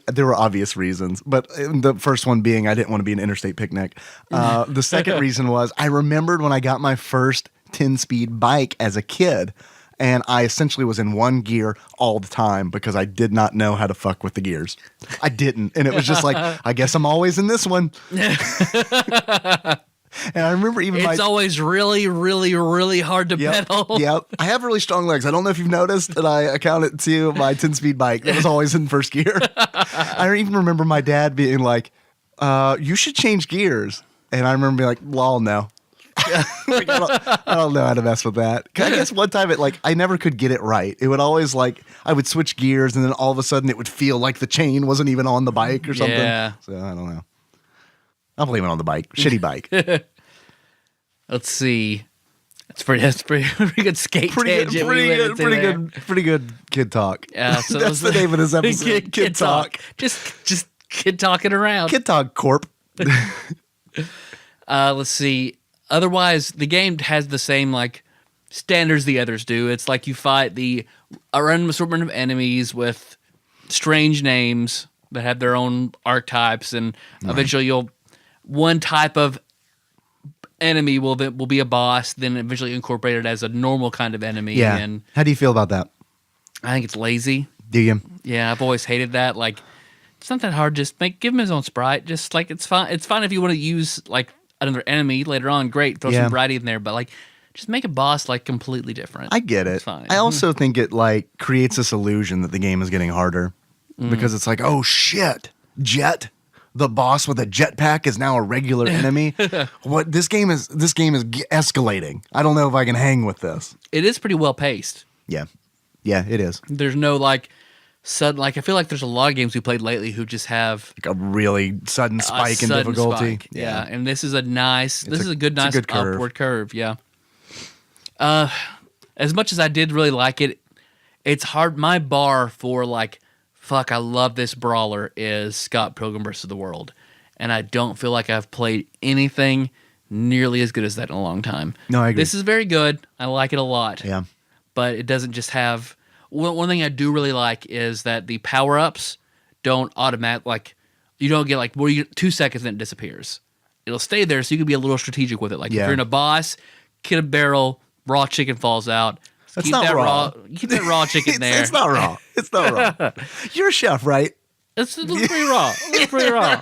there were obvious reasons, but the first one being I didn't want to be an interstate picnic. The second reason was I remembered when I got my first 10-speed bike as a kid. and I essentially was in one gear all the time because I did not know how to fuck with the gears. I didn't. And it was just like, I guess I'm always in this one. And I remember even it's always really, really, really hard to pedal. Yep. I have really strong legs. I don't know if you've noticed, and I account it to my 10-speed bike that was always in first gear. I even remember my dad being you should change gears. And I remember being lol, no. I don't know how to mess with that. I guess one time I never could get it right. It would always I would switch gears and then all of a sudden it would feel like the chain wasn't even on the bike or something. Yeah. So I don't know. I'll blame it on the bike. Shitty bike. Let's see. That's pretty good skate tangent. Pretty good kid talk. Yeah, so that's the name of this episode. Kid talk. Just kid talking around. Kid talk corp. Let's see. Otherwise, the game has the same standards the others do. It's like you fight a random assortment of enemies with strange names that have their own archetypes, and eventually one type of enemy will be a boss, then eventually incorporated as a normal kind of enemy. Yeah. And how do you feel about that? I think it's lazy. Do you? Yeah, I've always hated that. It's not that hard. Just give him his own sprite. Just it's fine. It's fine if you want to use another enemy later on. Great, throw some variety in there. But just make a boss completely different. I get it. It's fine. I also think it creates this illusion that the game is getting harder because it's oh shit, Jet, the boss with a jetpack is now a regular enemy. What this game is escalating. I don't know if I can hang with this. It is pretty well paced. Yeah, it is. There's no sudden I feel like there's a lot of games we played lately who just have a really sudden spike in difficulty. Spike. Yeah, and this is a good upward curve. Yeah. As much as I did really like it, it's hard. My bar for fuck, I love this brawler is Scott Pilgrim vs. the World, and I don't feel like I've played anything nearly as good as that in a long time. No, I agree. This is very good. I like it a lot. Yeah, but it doesn't just have. One thing I do really like is that the power-ups don't automatic, you don't get 2 seconds and it disappears. It'll stay there so you can be a little strategic with it. If you're in a boss, get a barrel, raw chicken falls out. That's not raw. Keep that raw chicken there. It's not raw. It's not raw. You're a chef, right? It's pretty raw. It's pretty raw.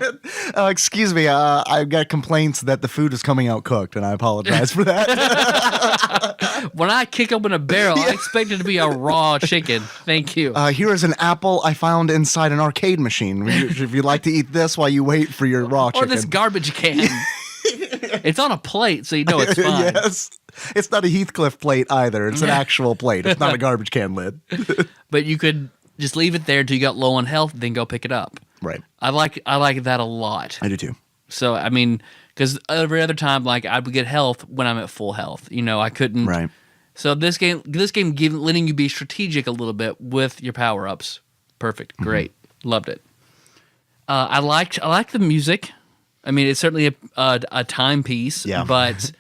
Excuse me. I've got complaints that the food is coming out cooked, and I apologize for that. When I kick open a barrel, I expect it to be a raw chicken. Thank you. Here is an apple I found inside an arcade machine. If you'd like to eat this while you wait for your raw chicken. Or this garbage can. It's on a plate, so you know it's fine. Yes. It's not a Heathcliff plate either. It's an actual plate. It's not a garbage can lid. But you could just leave it there until you got low on health, then go pick it up. Right. I like that a lot. I do too. So I mean, because every other time, I would get health when I'm at full health. I couldn't. Right. So this game letting you be strategic a little bit with your power ups. Perfect. Great. Loved it. I like the music. I mean, it's certainly a timepiece. Yeah. But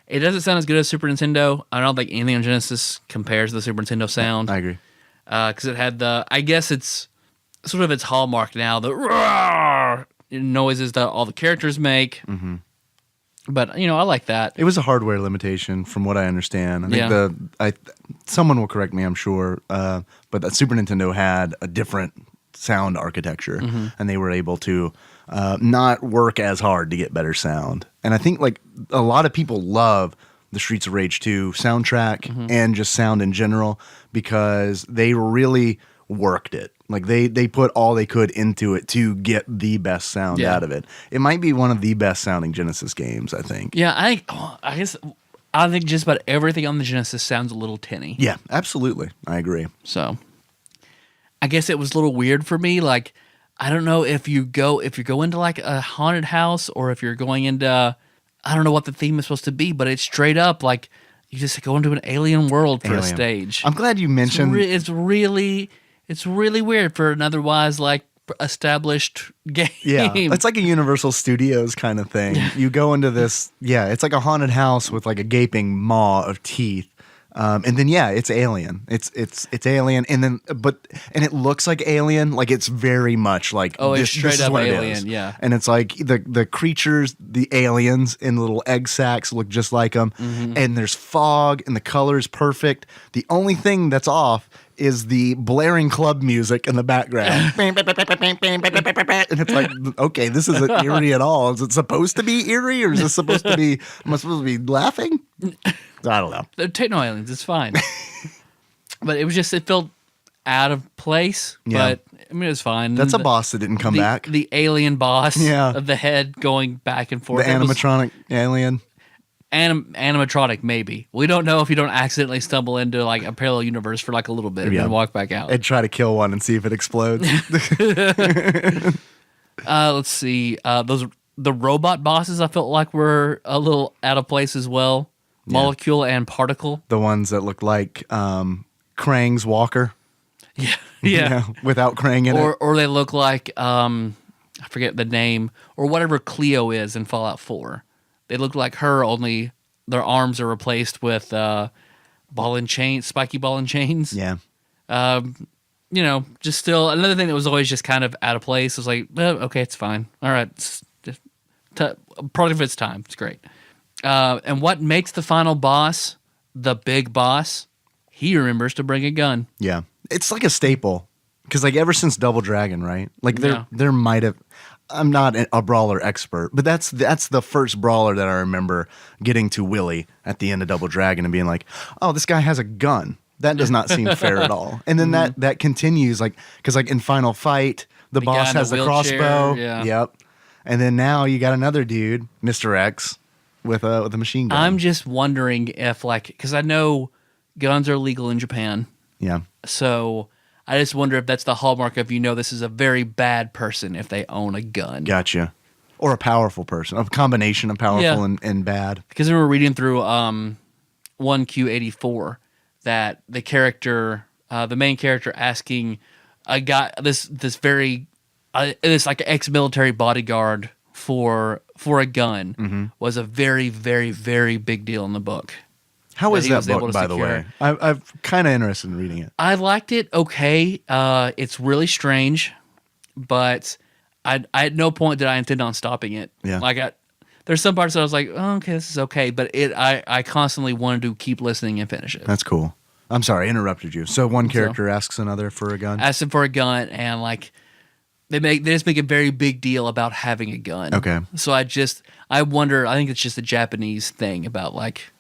it doesn't sound as good as Super Nintendo. I don't think anything on Genesis compares to the Super Nintendo sound. I agree. Because it had I guess it's sort of its hallmark now, the roar noises that all the characters make. Mm-hmm. But, I like that. It was a hardware limitation from what I understand. I think someone will correct me, I'm sure, but the Super Nintendo had a different sound architecture, and they were able to not work as hard to get better sound. And I think a lot of people love the Streets of Rage 2 soundtrack and just sound in general because they really worked it. They put all they could into it to get the best sound out of it. It might be one of the best sounding Genesis games, I think. Yeah, I think just about everything on the Genesis sounds a little tinny. Yeah, absolutely. I agree. So I guess it was a little weird for me. I don't know if you go into a haunted house or if you're going into I don't know what the theme is supposed to be, but it's straight up you just go into an alien world for a stage. I'm glad you mentioned it's really weird for an otherwise established game. Yeah, it's like a Universal Studios kind of thing. You go into this, it's like a haunted house with a gaping maw of teeth. And then it's Alien. It's Alien, and then and it looks like Alien, like it's very much like it's straight this up is what Alien, it is. yeah. And it's like the creatures, the aliens in little egg sacs look just like them, and there's fog, and the color is perfect. The only thing that's off is the blaring club music in the background. And it's like, okay, this isn't eerie at all. Is it supposed to be eerie, or is this supposed to be, am I supposed to be laughing? I don't know. They're techno aliens. It's fine. But it felt out of place. Yeah. But I mean, it was fine. That's a boss that didn't come back. The alien boss Yeah. of the head going back and forth. The animatronic alien. Animatronic, maybe. We don't know if you don't accidentally stumble into like a parallel universe for like a little bit and then walk back out. And try to kill one and see if it explodes. Let's see. The robot bosses I felt like were a little out of place as well. Molecule and Particle. The ones that look like Krang's Walker. Yeah. You know, without Krang in it. Or they look like I forget the name, or whatever Cleo is in Fallout 4. They look like her, only their arms are replaced with ball and chain, spiky ball and chains. Yeah. You know, just still another thing that was always just kind of out of place. Was like, okay, it's fine. All right, it's just product of its time. It's great. And what makes the final boss the big boss? He remembers to bring a gun. Yeah. It's like a staple. Because like ever since Double Dragon, right? Like there might have. I'm not a brawler expert, but that's the first brawler that I remember getting to Willie at the end of Double Dragon and being like, oh, this guy has a gun. That does not seem fair at all. And then that continues, like, because like in Final Fight, the boss has the crossbow. Yeah. Yep. And then now you got another dude, Mr. X, with a machine gun. I'm just wondering if like, because I know guns are legal in Japan. Yeah. So I just wonder if that's the hallmark of, this is a very bad person if they own a gun. Gotcha. Or a powerful person, a combination of powerful and bad. Because we were reading through 1Q84 that the character, the main character asking a guy, this very, this like ex-military bodyguard for a gun was a very, very, very big deal in the book. How is that was able book, to by the secure. way? I'm kind of interested in reading it. I liked it okay. It's really strange, but I at no point did I intend on stopping it. Yeah. Like there's some parts that I was like, oh, okay, this is okay, but I constantly wanted to keep listening and finish it. That's cool. I'm sorry, I interrupted you. So one character asks another for a gun? Asked him for a gun, and like they just make a very big deal about having a gun. Okay. So I wonder, I think it's just a Japanese thing about like,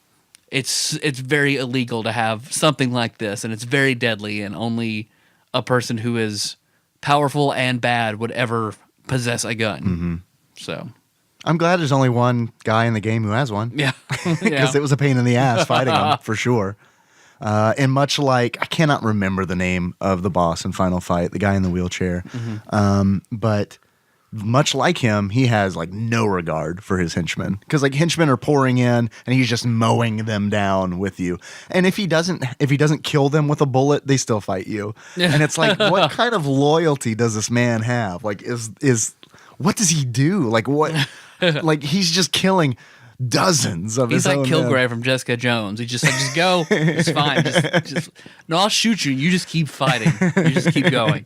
it's very illegal to have something like this, and it's very deadly, and only a person who is powerful and bad would ever possess a gun. Mm-hmm. So I'm glad there's only one guy in the game who has one. Yeah. Because it was a pain in the ass fighting him, for sure. And much like, I cannot remember the name of the boss in Final Fight, the guy in the wheelchair. Mm-hmm. But much like him, he has like no regard for his henchmen, because like henchmen are pouring in and he's just mowing them down with you. And if he doesn't kill them with a bullet, they still fight you. And it's like, what kind of loyalty does this man have? Like, is what does he do? Like what? Like he's just killing dozens of his own men. He's like Kilgrave from Jessica Jones. He just go. It's fine. No, I'll shoot you. You just keep fighting. You just keep going.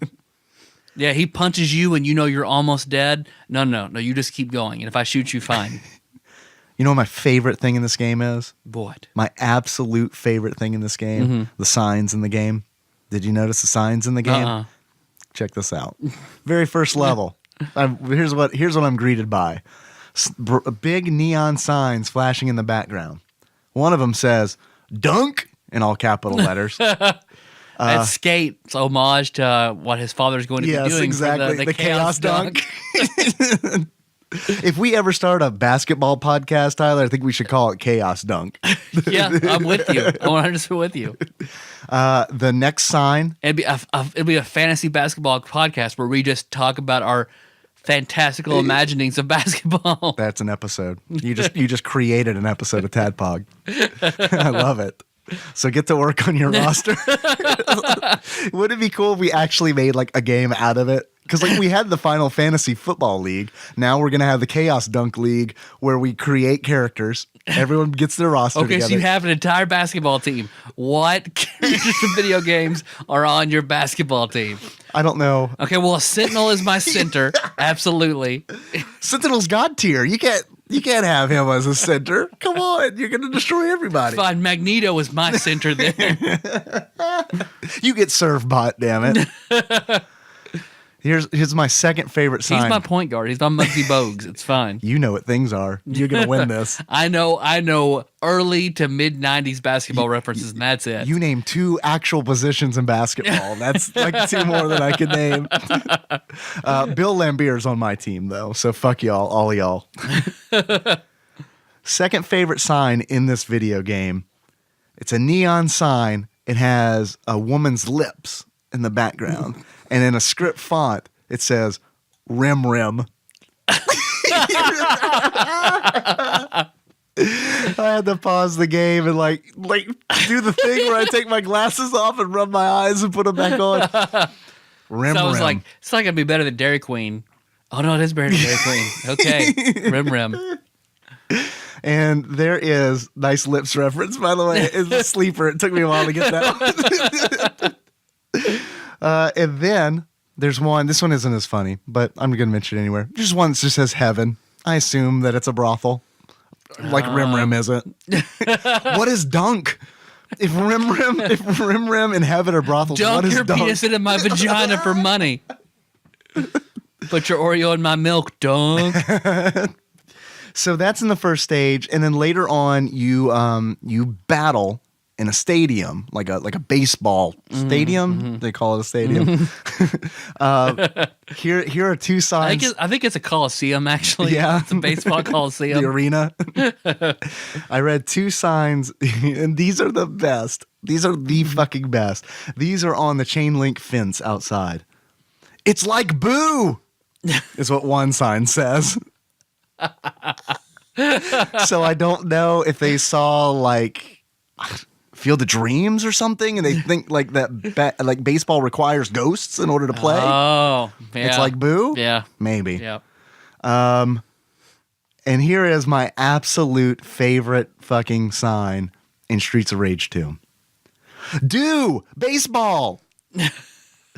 Yeah, he punches you and you're almost dead. No, you just keep going. And if I shoot you, fine. You know what my favorite thing in this game is? What? My absolute favorite thing in this game? Mm-hmm. The signs in the game. Did you notice the signs in the game? Uh-uh. Check this out. Very first level. Here's what I'm greeted by. Big neon signs flashing in the background. One of them says, "Dunk," in all capital letters. That's Skate. It's homage to what his father's going to be doing exactly. for the Chaos Dunk. If we ever start a basketball podcast, Tyler, I think we should call it Chaos Dunk. Yeah, I'm with you. I'm 100% with you. The next sign. It'd be a fantasy basketball podcast where we just talk about our fantastical imaginings of basketball. That's an episode. You just created an episode of TADPOG. I love it. So get to work on your roster. Would it be cool if we actually made like a game out of it? Because like we had the Final Fantasy Football League. Now we're going to have the Chaos Dunk League where we create characters. Everyone gets their roster Okay, together. so you have an entire basketball team. What characters from video games are on your basketball team? I don't know. Okay, well, a Sentinel is my center. Absolutely. Sentinel's God tier. You can't have him as a center. Come on, you're going to destroy everybody. Fine, Magneto is my center then. You get served, bot, damn it. Here's my second favorite sign. He's my point guard. He's my Muggsy Bogues. It's fine. You know what things are. You're going to win this. I know early to mid 90s basketball references, and that's it. You name 2 actual positions in basketball. That's like 2 more than I could name. Bill Lambier's on my team, though, so fuck y'all, all y'all. Second favorite sign in this video game. It's a neon sign. It has a woman's lips in the background. And in a script font, it says, Rim Rim. I had to pause the game and like do the thing where I take my glasses off and rub my eyes and put them back on. Rim So I was Rim. like, it's not going to be better than Dairy Queen. Oh, no, it is better than Dairy Queen. Okay. Rim. And there is nice lips reference, by the way. It's a sleeper. It took me a while to get that one. And then there's one. This one isn't as funny, but I'm going to mention it anywhere. There's one that just says heaven. I assume that it's a brothel. Like Rim Rim isn't. What is dunk? If Rim Rim and heaven are brothels, Dunk what is your dunk? penis into my vagina for money. Put your Oreo in my milk, dunk. So that's in the first stage, and then later on, you battle in a stadium, like a baseball stadium. Mm-hmm. They call it a stadium. Here are 2 signs. I think it's a coliseum, actually. Yeah. It's a baseball coliseum. The arena. I read 2 signs, and these are the best. These are the fucking best. These are on the chain link fence outside. It's like boo, is what one sign says. So I don't know if they saw like Field of Dreams or something, and they think like that like baseball requires ghosts in order to play. Oh, yeah. It's like boo? Yeah. Maybe. Yeah. And here is my absolute favorite fucking sign in Streets of Rage 2. Do baseball.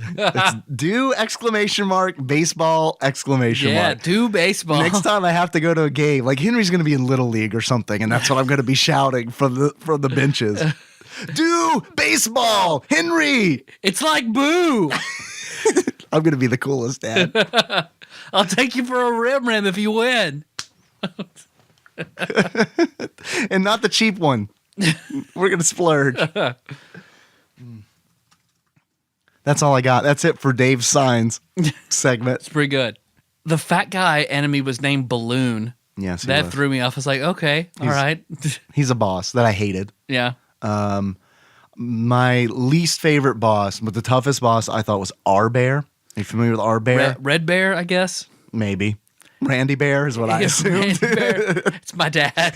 It's do exclamation mark baseball exclamation mark. Yeah, do baseball. Next time I have to go to a game, like Henry's going to be in Little League or something, and that's what I'm going to be shouting from the benches. Do baseball, Henry. It's like boo. I'm going to be the coolest dad. I'll take you for a rim if you win. And not the cheap one. We're going to splurge. That's all I got. That's it for Dave's signs segment. It's pretty good. The fat guy enemy was named Balloon. Yes, that threw me off. I was like, okay, all right. He's a boss that I hated. Yeah. My least favorite boss, but the toughest boss I thought was R Bear. Are you familiar with R Bear? Red Bear, I guess. Maybe. Randy Bear is what I assumed. It's my dad.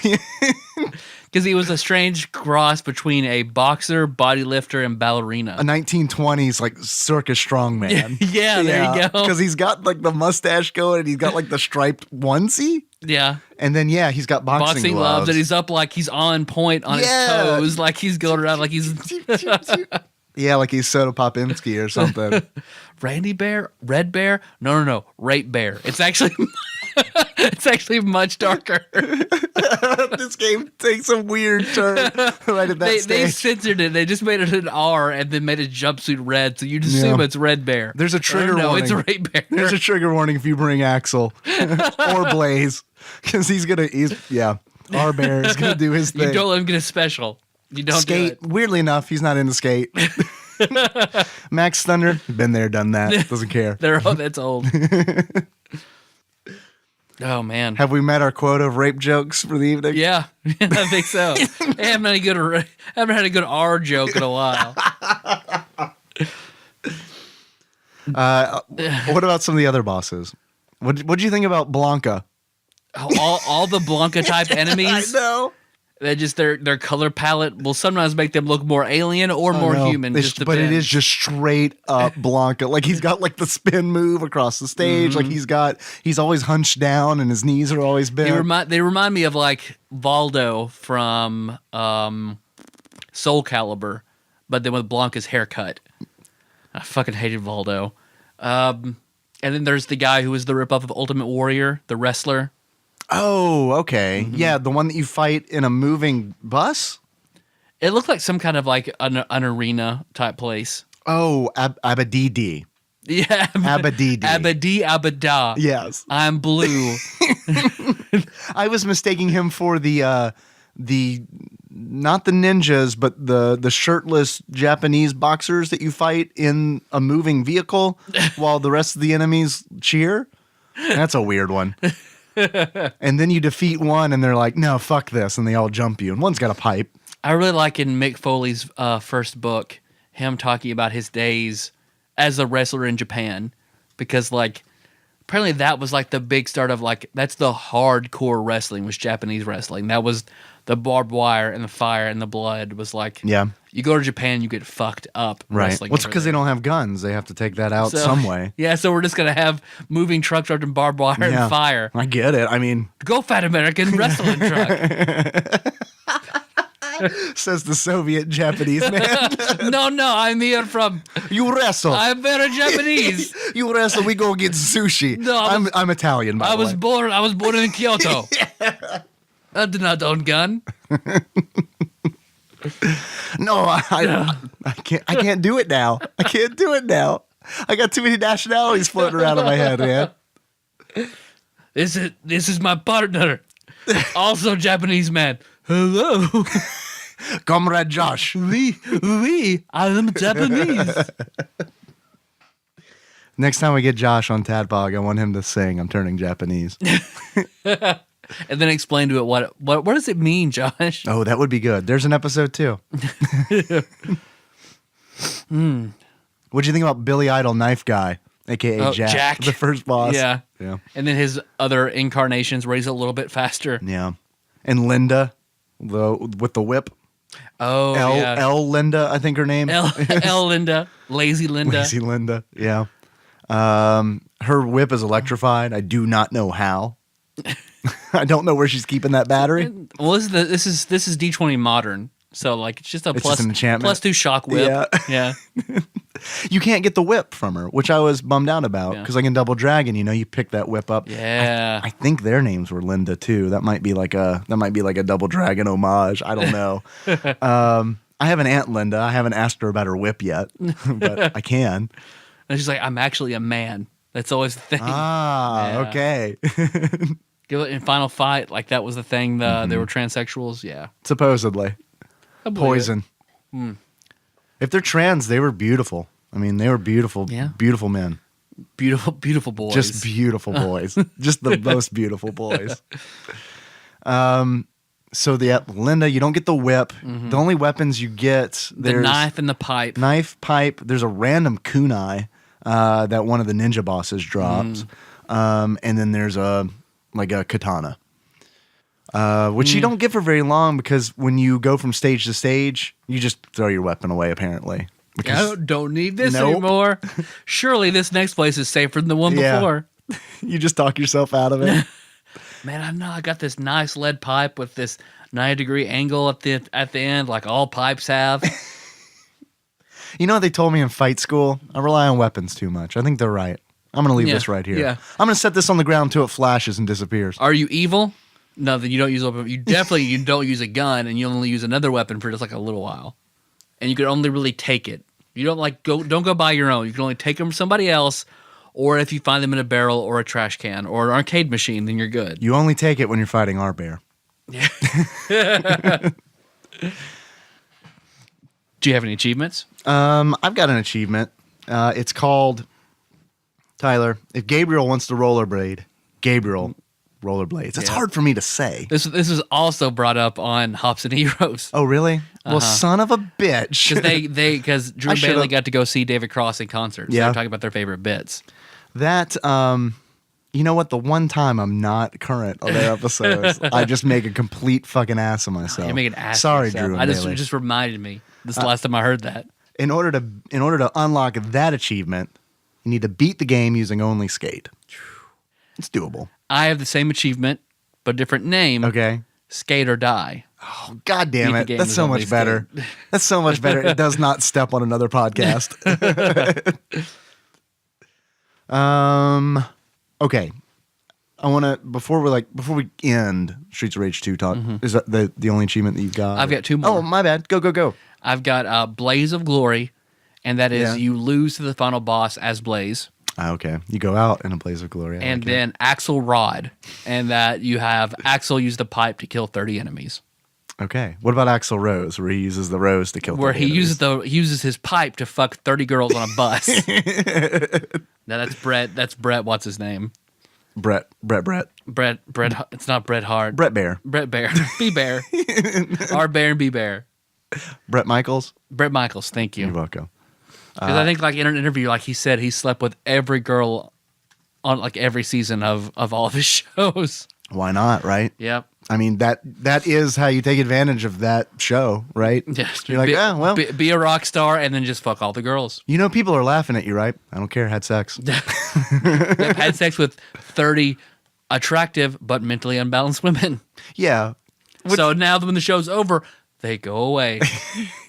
Because he was a strange cross between a boxer, bodylifter, and ballerina. A 1920s like circus strongman. Yeah, there you go. Because he's got like the mustache going, and he's got like the striped onesie. Yeah. And then he's got boxing gloves, and he's up like he's on point on his toes, like he's going around like he's yeah, like he's Soda Popinski or something. Randy Bear, Red Bear, no, Rape Bear. It's actually much darker. This game takes a weird turn right at that They stage. censored it. They just made it an R and then made a jumpsuit red, so you just assume it's Red Bear. There's a trigger warning. No, it's Rape Bear. There's a trigger warning if you bring Axel or Blaze, because R Bear is gonna do his thing. You don't let him get a special. You don't skate. do it. Weirdly enough, he's not into skate. Max Thunder, been there, done that. Doesn't care. That's old. Oh man, have we met our quota of rape jokes for the evening? Yeah, I think so. I haven't had a good R joke in a while. What about some of the other bosses? What do you think about Blanca? All the Blanca type enemies. I know. They just their color palette will sometimes make them look more alien or more human. But it is just straight up Blanca. Like he's got like the spin move across the stage. Like he's always hunched down and his knees are always bent. They remind me of like Valdo from Soul Calibur, but then with Blanca's haircut. I fucking hated Valdo. And then there's the guy who was the ripoff of Ultimate Warrior, the wrestler. Oh, okay. Yeah, the one that you fight in a moving bus? It looked like some kind of like an arena type place. Oh, Abadidi. Yeah. Abadidi. Abada. Yes. I'm blue. I was mistaking him for the not the ninjas, but the shirtless Japanese boxers that you fight in a moving vehicle while the rest of the enemies cheer. That's a weird one. And then you defeat one and they're like, no, fuck this. And they all jump you. And one's got a pipe. I really like in Mick Foley's first book, him talking about his days as a wrestler in Japan. Because like, apparently that was like the big start of like, that's the hardcore wrestling was Japanese wrestling. That was the barbed wire and the fire and the blood was like, yeah. You go to Japan, you get fucked up. Right. Well, it's because they don't have guns. They have to take that out some way. Yeah, so we're just going to have moving trucks wrapped in barbed wire and fire. I get it. I mean, go fat American wrestling truck. Says the Soviet Japanese man. No, I'm here from... You wrestle. I'm very Japanese. You wrestle. We go get sushi. No, I'm Italian, by the way. I was born in Kyoto. Yeah. I did not own gun. No, I can't do it now. I can't do it now. I got too many nationalities floating around in my head, man. This is my partner, also Japanese man. Hello, Comrade Josh. We, I am Japanese. Next time we get Josh on TADPOG, I want him to sing "I'm turning Japanese." And then explain to it what does it mean, Josh? Oh, that would be good. There's an episode too. What'd you think about Billy Idol Knife Guy, aka Jack, the first boss? Yeah. And then his other incarnations where he's a little bit faster. Yeah. And Linda, with the whip. Oh, L Linda, I think her name. L Linda, Lazy Linda. Lazy Linda. Yeah. Her whip is electrified. I do not know how. I don't know where she's keeping that battery. Well, this is D20 modern, so like it's just an enchantment. +2 shock whip. Yeah. You can't get the whip from her, which I was bummed out about because like in Double Dragon, you pick that whip up. Yeah. I think their names were Linda too. That might be like a Double Dragon homage. I don't know. I have an Aunt Linda. I haven't asked her about her whip yet, but I can. And she's like, I'm actually a man. That's always the thing. Okay. In Final Fight, like that was the thing. They were transsexuals. Yeah. Supposedly. Poison. If they're trans, they were beautiful. I mean, they were beautiful, beautiful men. Beautiful boys. Just beautiful boys. Just the most beautiful boys. So Linda, you don't get the whip. The only weapons you get, there's the knife and the pipe. Knife, pipe. There's a random kunai that one of the ninja bosses drops. And then there's a katana. Which you don't get for very long because when you go from stage to stage, you just throw your weapon away, apparently. I don't need this anymore. Surely this next place is safer than the one before. You just talk yourself out of it. Man, I know I got this nice lead pipe with this 90-degree angle at the end, like all pipes have. You know what they told me in fight school? I rely on weapons too much. I think they're right. I'm going to leave this right here. Yeah. I'm going to set this on the ground until it flashes and disappears. Are you evil? No, then you don't use a weapon. You don't use a gun, and you only use another weapon for just like a little while. And you can only really take it. You don't go buy your own. You can only take them from somebody else, or if you find them in a barrel or a trash can or an arcade machine, then you're good. You only take it when you're fighting our bear. Yeah. Do you have any achievements? I've got an achievement. It's called, Tyler, if Gabriel wants to rollerblade, Gabriel rollerblades. It's hard for me to say. This is also brought up on Hops and Heroes. Oh, really? Well, son of a bitch. Because Drew and Bailey got to go see David Cross in concert. So they're talking about their favorite bits. That, You know what? The one time I'm not current on their episodes, I just make a complete fucking ass of myself. You make an ass. Sorry, of yourself. Drew. I And just Bailey. just reminded me this last time I heard that. In order to unlock that achievement, you need to beat the game using only skate. It's doable. I have the same achievement, but different name. Okay. Skate or die. Oh, God damn Beat the it. game That's with so only much better. skate. That's so much better. It does not step on another podcast. Okay. I want to before we end Streets of Rage 2 talk. Is that the only achievement that you've got? I've got two more. Oh, my bad. Go. I've got Blaze of Glory, and that is Yeah. you lose to the final boss as Blaze. Okay. You go out in a blaze of glory. I And like it. then Axel Rod, and that you have Axel use the pipe to kill 30 enemies. Okay. What about Axl Rose, where he uses the rose to kill? Where 30 he enemies? uses his pipe to fuck 30 girls on a bus. Now that's Brett. That's Brett. What's his name? Brett. Brett. It's not Bret Hart. Brett Bear. Brett Bear. B Bear. R Bear and B Bear. Brett Michaels. Brett Michaels. Thank you. You're welcome. Because I think, like, in an interview, like he said, he slept with every girl on like every season of all of his shows. Why not, right? Yep. I mean, that is how you take advantage of that show, right? Yes. You're like, well, be a rock star and then just fuck all the girls. you know, people are laughing at you, right? I don't care. Had sex. I've had sex with 30 attractive but mentally unbalanced women. Yeah. So now when the show's over, they go away.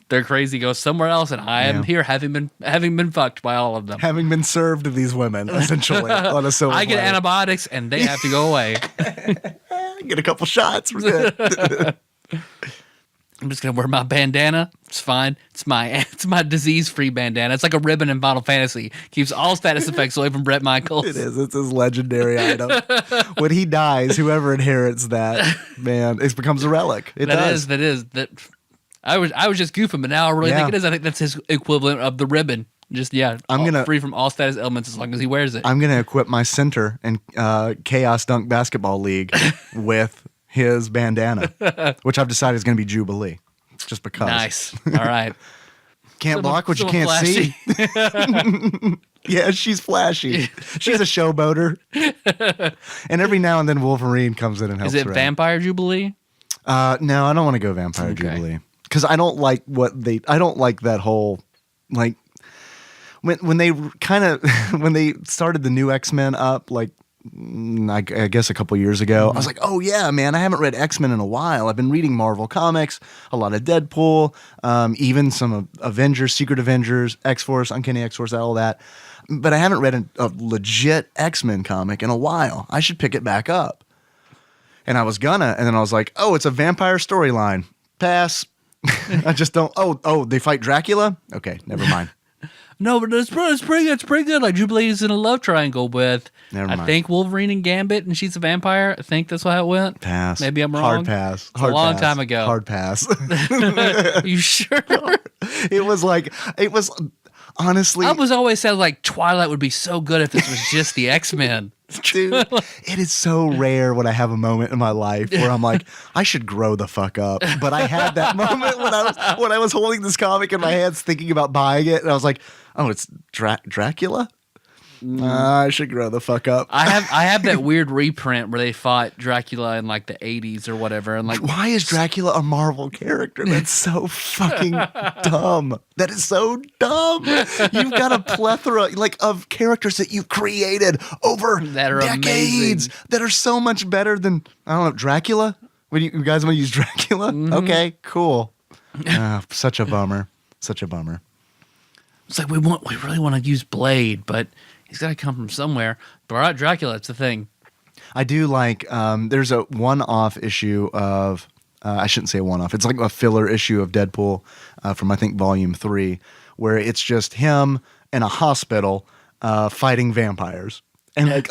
They're crazy, go somewhere else, and I am here having been fucked by all of them. Having been served to these women, essentially, on a silver I get platter. antibiotics and they have to go away. Get a couple shots. We're good. I'm just gonna wear my bandana. It's fine. It's my disease-free bandana. It's like a ribbon in Final Fantasy. Keeps all status effects away from Bret Michaels. It is. It's his legendary item. When he dies, whoever inherits that, man, it becomes a relic. It does. That is. I was just goofing, but now I really Yeah. think it is. I think that's his equivalent of the ribbon. Just free from all status elements as long as he wears it. I'm gonna equip my center in Chaos Dunk Basketball League with his bandana, which I've decided is gonna be Jubilee, just because. Nice. All right. Can't block what you Someone can't see. Yeah, she's flashy. She's a showboater. And every now and then Wolverine comes in and helps Is it her out. Vampire Jubilee? No, I don't want to go Vampire Okay. Jubilee because I don't like I don't like that whole like when they kind of when they started the new X-Men up like I guess a couple years ago. I was like, oh yeah, man, I haven't read X-Men in a while. I've been reading Marvel comics, a lot of Deadpool, even some Avengers, Secret Avengers, X-Force, Uncanny X-Force, all that. But I haven't read a legit X-Men comic in a while. I should pick it back up. And I was gonna, and then I was like, oh, it's a vampire storyline. Pass. I just don't. Oh, they fight Dracula? Okay, never mind. No, but it's pretty good. It's pretty good. Like Jubilee is in a love triangle with, Never I mind. think, Wolverine and Gambit, and she's a vampire. I think that's how it went. Pass. Maybe I'm wrong. Hard pass. It's a long time ago. Hard pass. You sure? It was honestly. I was always said like Twilight would be so good if this was just the X-Men. Dude, it is so rare when I have a moment in my life where I'm like, I should grow the fuck up. But I had that moment when I was holding this comic in my hands, thinking about buying it, and I was like, oh, it's Dracula. I should grow the fuck up. I have that weird reprint where they fought Dracula in like the 80s or whatever, and like Why is Dracula a Marvel character? That's so fucking dumb. That is so dumb. You've got a plethora of characters that you've created over That are decades amazing. that are so much better than, I don't know, Dracula? You guys want to use Dracula? Okay, cool. Such a bummer. Such a bummer. it's like we really want to use Blade, but he's got to come from somewhere. But right, Dracula, it's the thing. I do like, there's a one-off issue of, I shouldn't say one-off, it's like a filler issue of Deadpool from, I think, Volume 3, where it's just him in a hospital fighting vampires. And that's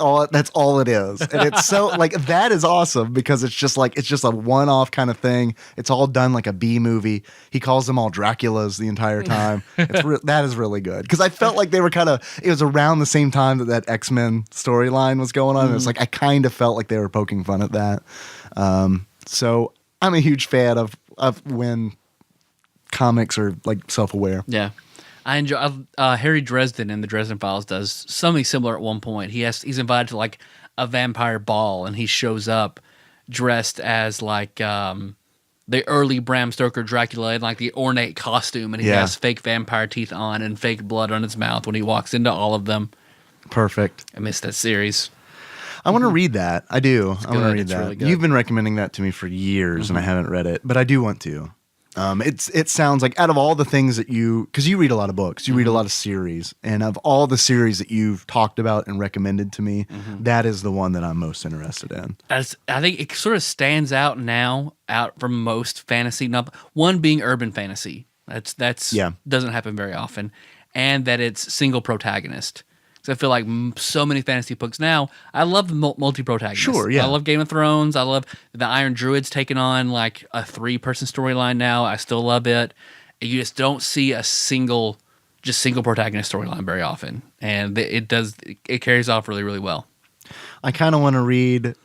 all it is. And it's so that is awesome because it's just a one-off kind of thing. It's all done like a B movie. He calls them all Draculas the entire time. That is really good because I felt like they were it was around the same time that X-Men storyline was going on. It was like I kind of felt like they were poking fun at that. So I'm a huge fan of when comics are like self-aware. Yeah. I enjoy Harry Dresden in the Dresden Files does something similar at one point. He's invited to like a vampire ball, and he shows up dressed as like the early Bram Stoker Dracula in like the ornate costume, and he has fake vampire teeth on and fake blood on his mouth when he walks into all of them. Perfect. I missed that series. I want to read that. I do. I want to read It's that. really good. You've been recommending that to me for years, and I haven't read it, but I do want to. It sounds like out of all the things that because you read a lot of books, you read a lot of series, and of all the series that you've talked about and recommended to me, that is the one that I'm most interested in. I think it sort of stands out now out from most fantasy novels. One being urban fantasy. That's doesn't happen very often, and that it's single protagonist. I feel like so many fantasy books now, I love the multi-protagonist. Sure, yeah. I love Game of Thrones. I love the Iron Druids taking on like a 3-person storyline now. I still love it. You just don't see a single protagonist storyline very often. And it carries off really, really well. I kind of want to read,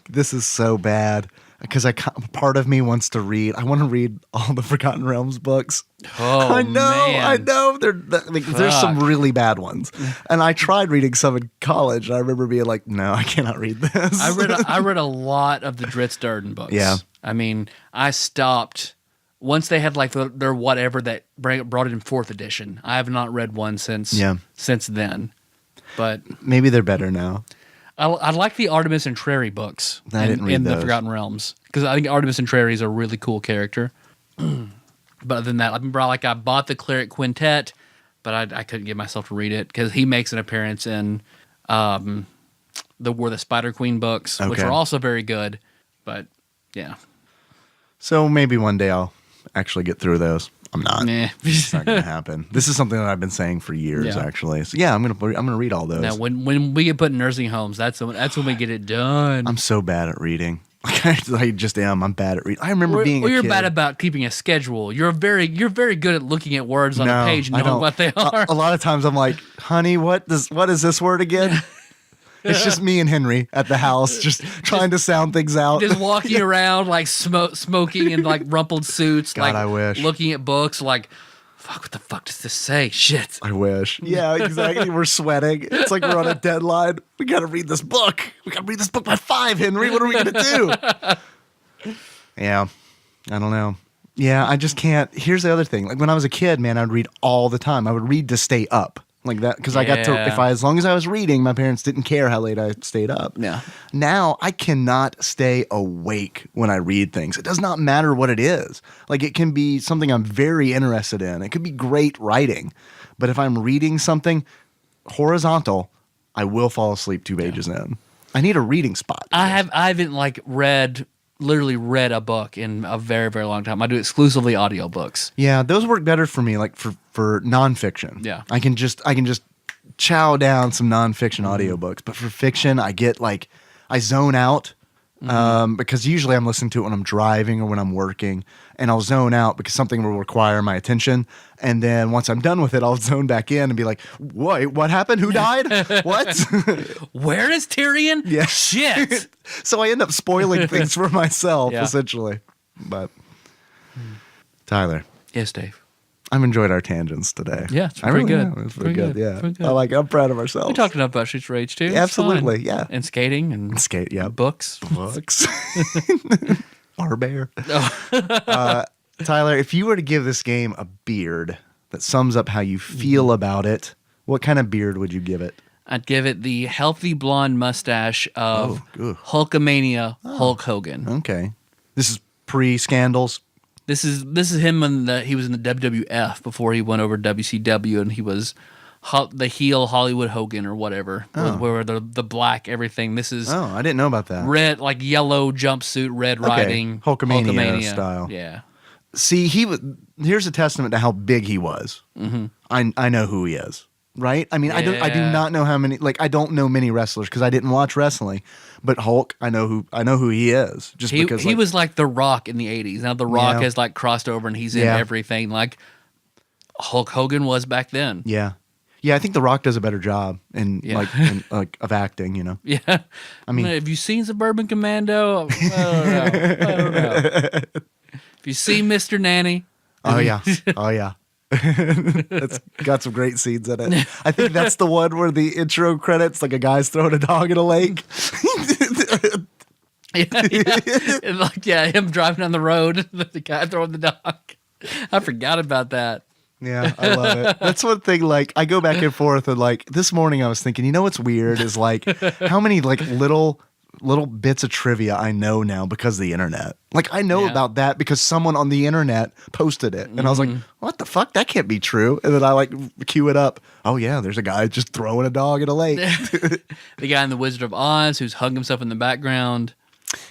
this is so bad, because part of me wants to read. I want to read all the Forgotten Realms books. Oh, I know, man. I know. There's some really bad ones, and I tried reading some in college. And I remember being like, "No, I cannot read this." I read a lot of the Dritz Durden books. Yeah. I mean, I stopped once they had like their whatever that brought it in 4th edition. I have not read one since then. But maybe they're better now. I like the Artemis and Trary books in the Forgotten Realms, because I think Artemis and Trary is a really cool character. But other than that, I bought the Cleric Quintet, but I couldn't get myself to read it because he makes an appearance in the War of the Spider Queen books, which are also very good. But yeah, so maybe one day I'll actually get through those. I'm not. It's not gonna happen. This is something that I've been saying for years, actually. So yeah, I'm gonna read all those. Now, when we get put in nursing homes, that's when we get it done. I'm so bad at reading. I just am. I'm bad at reading. I remember being. You're a kid. bad about keeping a schedule. You're very good at looking at words on a page and knowing what they are. A lot of times I'm like, honey, what is this word again? It's just me and Henry at the house, just trying to sound things out. Just walking around like smoking in like rumpled suits. God, like I wish. Looking at books like, fuck, what the fuck does this say? Shit. I wish. Yeah, exactly. We're sweating. It's like we're on a deadline. We got to read this book. We got to read this book by 5, Henry. What are we going to do? Yeah, I don't know. Yeah, I just can't. Here's the other thing. Like when I was a kid, man, I would read all the time. I would read to stay up. Like that, because I got to, as long as I was reading, my parents didn't care how late I stayed up. Yeah. Now I cannot stay awake when I read things. It does not matter what it is. Like it can be something I'm very interested in. It could be great writing, but if I'm reading something horizontal, I will fall asleep 2 pages in. I need a reading spot. I haven't like literally read a book in a very, very long time. I do exclusively audiobooks. Yeah, those work better for me, like for nonfiction. Yeah. I can just chow down some nonfiction audiobooks. But for fiction, I get like, I zone out because usually I'm listening to it when I'm driving or when I'm working, and I'll zone out because something will require my attention. And then once I'm done with it, I'll zone back in and be like, what happened? Who died? What? Where is Tyrion? Yeah. Shit. So I end up spoiling things for myself, essentially. But Tyler. Yes, Dave. I've enjoyed our tangents today. Yeah, it's pretty good. It's pretty good. Yeah. Pretty good. I'm proud of ourselves. We talked enough about Streets of Rage too. Yeah, absolutely. Fine. Yeah. And skating and books. Our bear. Tyler, if you were to give this game a beard that sums up how you feel about it, what kind of beard would you give it? I'd give it the healthy blonde mustache of Hulkamania Hulk Hogan. Okay. This is pre-scandals. This is him when he was in the WWF before he went over to WCW, and he was the heel Hollywood Hogan or whatever. Where the black everything. This is I didn't know about that. Red, like yellow jumpsuit, red riding Hulkamania style. Yeah. See, here's a testament to how big he was. Mm-hmm. I know who he is. Right? I mean, I do not know how many. Like, I don't know many wrestlers because I didn't watch wrestling. But Hulk, I know who he is. Just because he was like The Rock in the '80s. Now The Rock has like crossed over and he's in everything like Hulk Hogan was back then. Yeah, I think The Rock does a better job of acting. You know. Yeah. I mean, have you seen Suburban Commando? I don't know. If you see Mr. Nanny. Oh yeah. It's got some great scenes in it. I think that's the one where the intro credits, like a guy's throwing a dog in a lake. And like, him driving down the road, the guy throwing the dog. I forgot about that. Yeah, I love it. That's one thing, like, I go back and forth, and like this morning I was thinking, you know what's weird is like how many like little bits of trivia I know now because of the internet. Like I know about that because someone on the internet posted it. And I was like, what the fuck? That can't be true. And then I like cue it up. Oh yeah, there's a guy just throwing a dog in a lake. The guy in The Wizard of Oz who's hung himself in the background.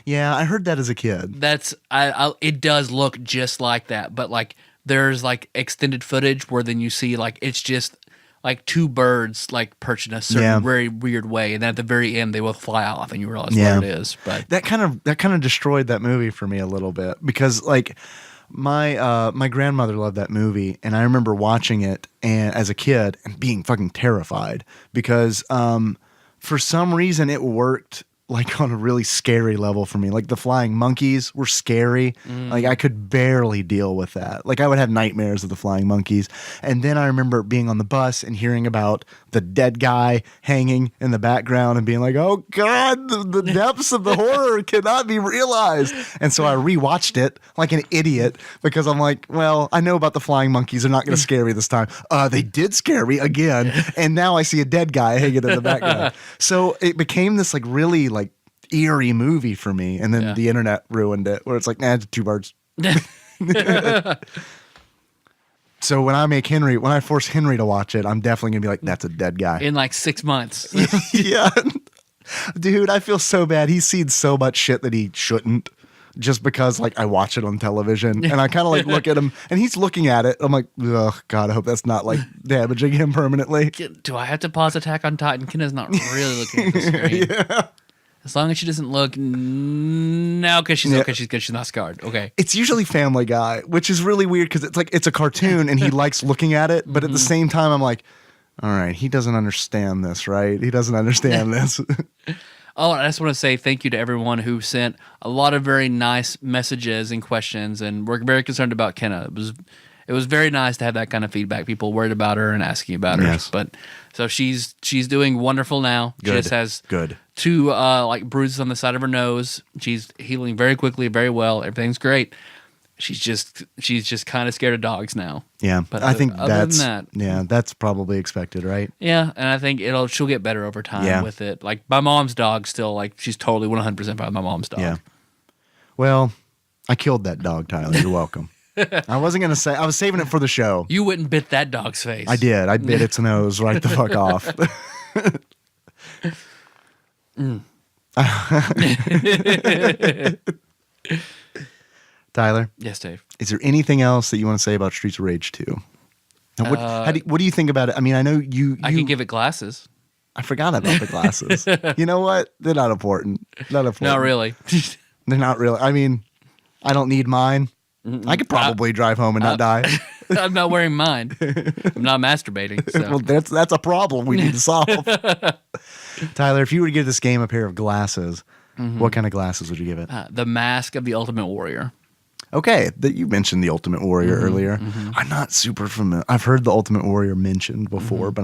Yeah, I heard that as a kid. That's it does look just like that, but like there's like extended footage where then you see like it's just like two birds like perched in a certain very weird way, and then at the very end they will fly off, and you realize what it is. But that kind of destroyed that movie for me a little bit because like my grandmother loved that movie, and I remember watching it and as a kid and being fucking terrified because for some reason it worked like on a really scary level for me. Like the flying monkeys were scary. Like I could barely deal with that. Like I would have nightmares of the flying monkeys. And then I remember being on the bus and hearing about the dead guy hanging in the background and being like, oh God, the depths of the horror cannot be realized. And so I rewatched it like an idiot because I'm like, well, I know about the flying monkeys. They're not going to scare me this time. They did scare me again. And now I see a dead guy hanging in the background. So it became this like really like eerie movie for me, and then the internet ruined it where it's like, nah, it's two birds. So when I force Henry to watch it, I'm definitely gonna be like, that's a dead guy in like 6 months. Yeah, dude, I feel so bad. He's seen so much shit that he shouldn't just because like I watch it on television, and I kind of like look at him and he's looking at it. I'm like, oh God, I hope that's not like damaging him permanently. Do I have to pause Attack on Titan? Kenna's not really looking at the screen. Yeah. As long as she doesn't look now, because she's okay, she's good. She's not scarred. Okay. It's usually Family Guy, which is really weird because it's like it's a cartoon and he likes looking at it, but at the same time, I'm like, all right, he doesn't understand this, right? He doesn't understand this. Oh, I just want to say thank you to everyone who sent a lot of very nice messages and questions, and we're very concerned about Kenna. It was very nice to have that kind of feedback. People worried about her and asking about her. Yes. But so she's doing wonderful now. Good. She just has two like bruises on the side of her nose. She's healing very quickly, very well. Everything's great. She's just kind of scared of dogs now. Yeah, but I think that's probably expected, right? Yeah, and I think she'll get better over time with it. Like my mom's dog still like she's totally 100% by my mom's dog. Yeah. Well, I killed that dog, Tyler. You're welcome. I wasn't going to say, I was saving it for the show. You wouldn't bit that dog's face. I did. I bit its nose right the fuck off. Tyler? Yes, Dave. Is there anything else that you want to say about Streets of Rage 2? What do you think about it? I mean, I know you I can give it glasses. I forgot about the glasses. You know what? They're not important. Not really. They're not really. I mean, I don't need mine. I could probably drive home and not die. I'm not wearing mine. I'm not masturbating. So. Well, that's a problem we need to solve. Tyler, if you were to give this game a pair of glasses, what kind of glasses would you give it? The Mask of the Ultimate Warrior. Okay, you mentioned the Ultimate Warrior earlier. I'm not super familiar. I've heard the Ultimate Warrior mentioned before, but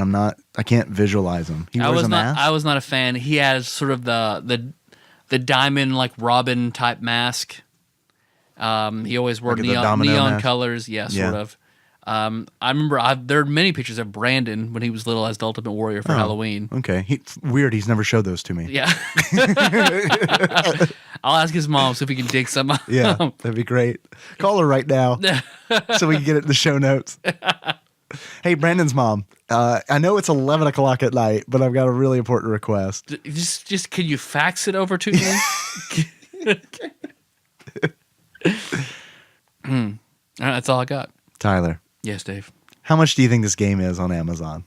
I can't visualize him. He wears a mask? I was not a fan. He has sort of the diamond like Robin type mask. He always wore like neon colors. Yeah, sort of. I remember there are many pictures of Brandon when he was little as the Ultimate Warrior for Halloween. Okay. Weird. He's never showed those to me. Yeah. I'll ask his mom so if we can dig some up. Yeah, that'd be great. Call her right now so we can get it in the show notes. Hey, Brandon's mom. I know it's 11 o'clock at night, but I've got a really important request. Just can you fax it over to me? All right, that's all I got. Tyler. Yes, Dave. How much do you think this game is on Amazon?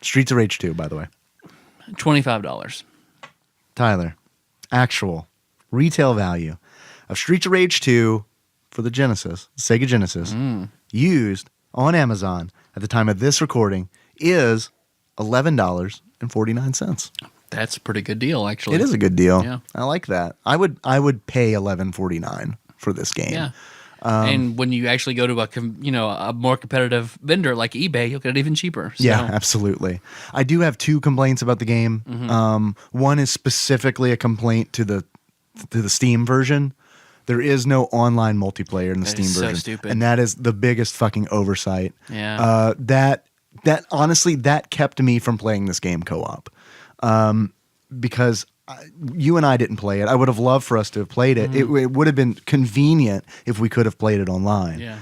Streets of Rage 2, by the way. $25. Tyler, actual retail value of Streets of Rage 2 for the Genesis, Sega Genesis, used on Amazon at the time of this recording is $11.49. That's a pretty good deal, actually. It is a good deal. Yeah. I like that. I would pay $11.49 for this game. Yeah. And when you actually go to a more competitive vendor like eBay, you'll get it even cheaper. So. Yeah, absolutely. I do have two complaints about the game. One is specifically a complaint to the Steam version. There is no online multiplayer in the Steam version. So stupid. And that is the biggest fucking oversight. Yeah. That honestly, that kept me from playing this game co-op. Because you and I didn't play it. I would have loved for us to have played it. It would have been convenient if we could have played it online. Yeah.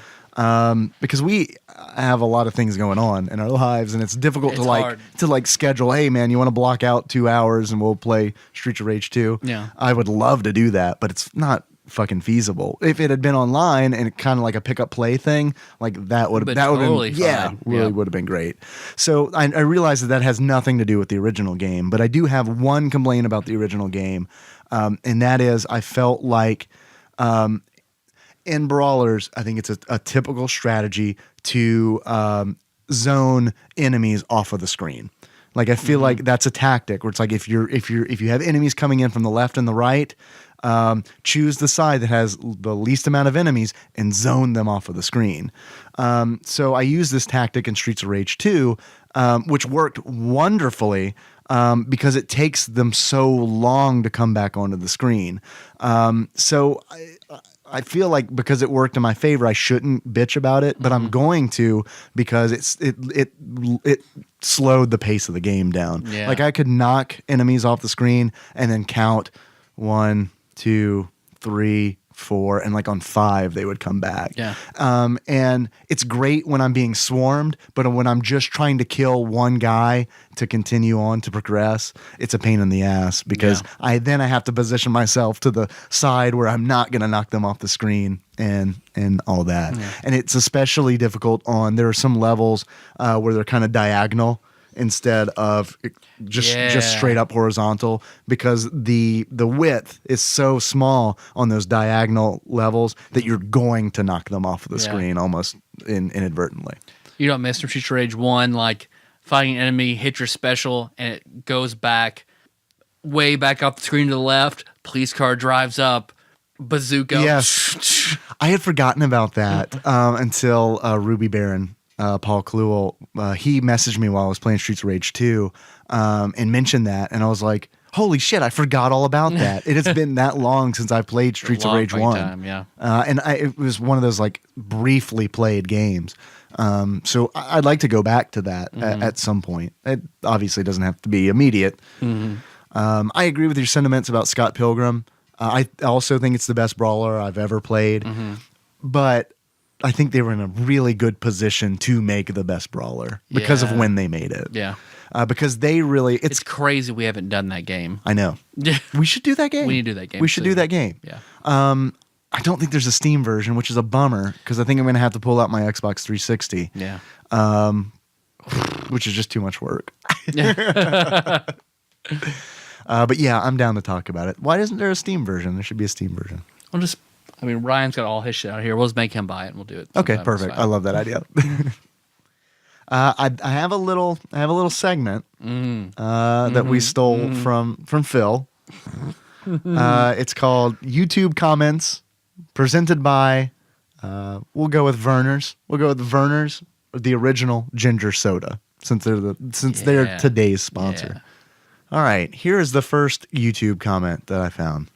Because we have a lot of things going on in our lives, and it's difficult It's to hard. schedule. Hey, man, you want to block out 2 hours and we'll play Streets of Rage 2? Yeah. I would love to do that, but it's not fucking feasible. If it had been online and kind of like a pick up play thing, like that would have Totally been fine. really Yeah. would have been great. So I realize that has nothing to do with the original game, but I do have one complaint about the original game, and that is I felt like. In brawlers, I think it's a typical strategy to zone enemies off of the screen. Like I feel like that's a tactic where it's like if you have enemies coming in from the left and the right, choose the side that has the least amount of enemies and zone them off of the screen. So I used this tactic in Streets of Rage 2, which worked wonderfully. Because it takes them so long to come back onto the screen. So I feel like because it worked in my favor, I shouldn't bitch about it, but I'm going to because it slowed the pace of the game down. Yeah. Like I could knock enemies off the screen and then count 1, 2, 3, 4, and like on 5 they would come back. Yeah. And it's great when I'm being swarmed, but when I'm just trying to kill one guy to continue on to progress, it's a pain in the ass because I have to position myself to the side where I'm not going to knock them off the screen and all that. Yeah. And it's especially difficult there are some levels where they're kind of diagonal instead of just straight up horizontal because the width is so small on those diagonal levels that you're going to knock them off of the screen almost inadvertently. You don't miss from Streets of Rage 1, like fighting an enemy, hit your special, and it goes back, way back up the screen to the left, police car drives up, bazooka. Yes. I had forgotten about that until Ruby Baron, Paul Kluel, he messaged me while I was playing Streets of Rage 2 and mentioned that, and I was like, holy shit, I forgot all about that. It has been that long since I played Streets of Rage 1. Time, yeah. And it was one of those like briefly played games. So I'd like to go back to that at some point. It obviously doesn't have to be immediate. I agree with your sentiments about Scott Pilgrim. I also think it's the best brawler I've ever played. But I think they were in a really good position to make the best brawler because of when they made it. Yeah. Because they really... It's crazy we haven't done that game. I know. We should do that game. We need to do that game. We should do that game. Yeah. I don't think there's a Steam version, which is a bummer because I think I'm going to have to pull out my Xbox 360. Yeah. Which is just too much work. But yeah, I'm down to talk about it. Why isn't there a Steam version? There should be a Steam version. Ryan's got all his shit out here. We'll just make him buy it and we'll do it. Okay, perfect. I love that idea. I have a little segment that we stole from Phil. It's called YouTube Comments, presented by we'll go with Verner's. We'll go with Verner's, the original ginger soda, since they're today's sponsor. Yeah. All right, here is the first YouTube comment that I found.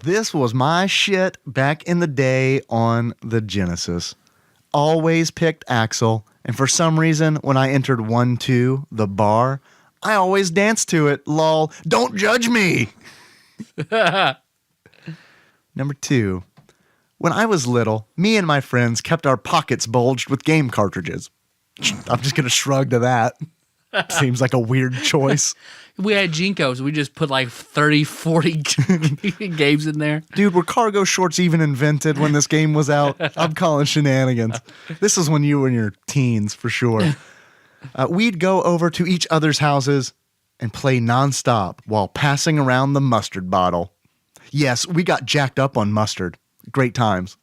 This was my shit back in the day on the Genesis. Always picked Axel, and for some reason, when I entered 1-2, the bar, I always danced to it. Lol. Don't judge me. Number 2. When I was little, me and my friends kept our pockets bulged with game cartridges. I'm just going to shrug to that. Seems like a weird choice. We had Jinkos. We just put like 30, 40 games in there. Dude, were cargo shorts even invented when this game was out? I'm calling shenanigans. This is when you were in your teens, for sure. We'd go over to each other's houses and play nonstop while passing around the mustard bottle. Yes, we got jacked up on mustard. Great times.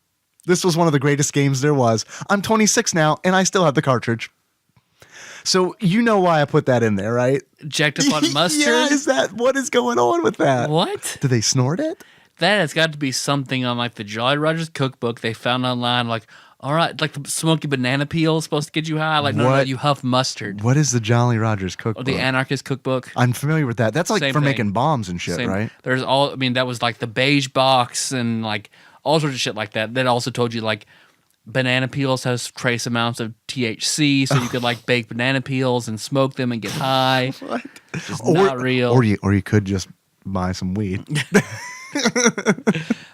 This was one of the greatest games there was. I'm 26 now, and I still have the cartridge. So you know why I put that in there, right? Jacked up on mustard? Yeah, what is going on with that? What? Do they snort it? That has got to be something on like the Jolly Rogers cookbook they found online. Like, all right, like the smoky banana peel is supposed to get you high. Like, no, What? you huff mustard. What is the Jolly Rogers Or cookbook? the Anarchist cookbook. I'm familiar with that. That's like Same for thing. making bombs and shit, Same. right? There's all. I mean, that was like the beige box and like all sorts of shit like that. That also told you like banana peels has trace amounts of THC, so you could like bake banana peels and smoke them and get high. What? Just not real. Or you could just buy some weed.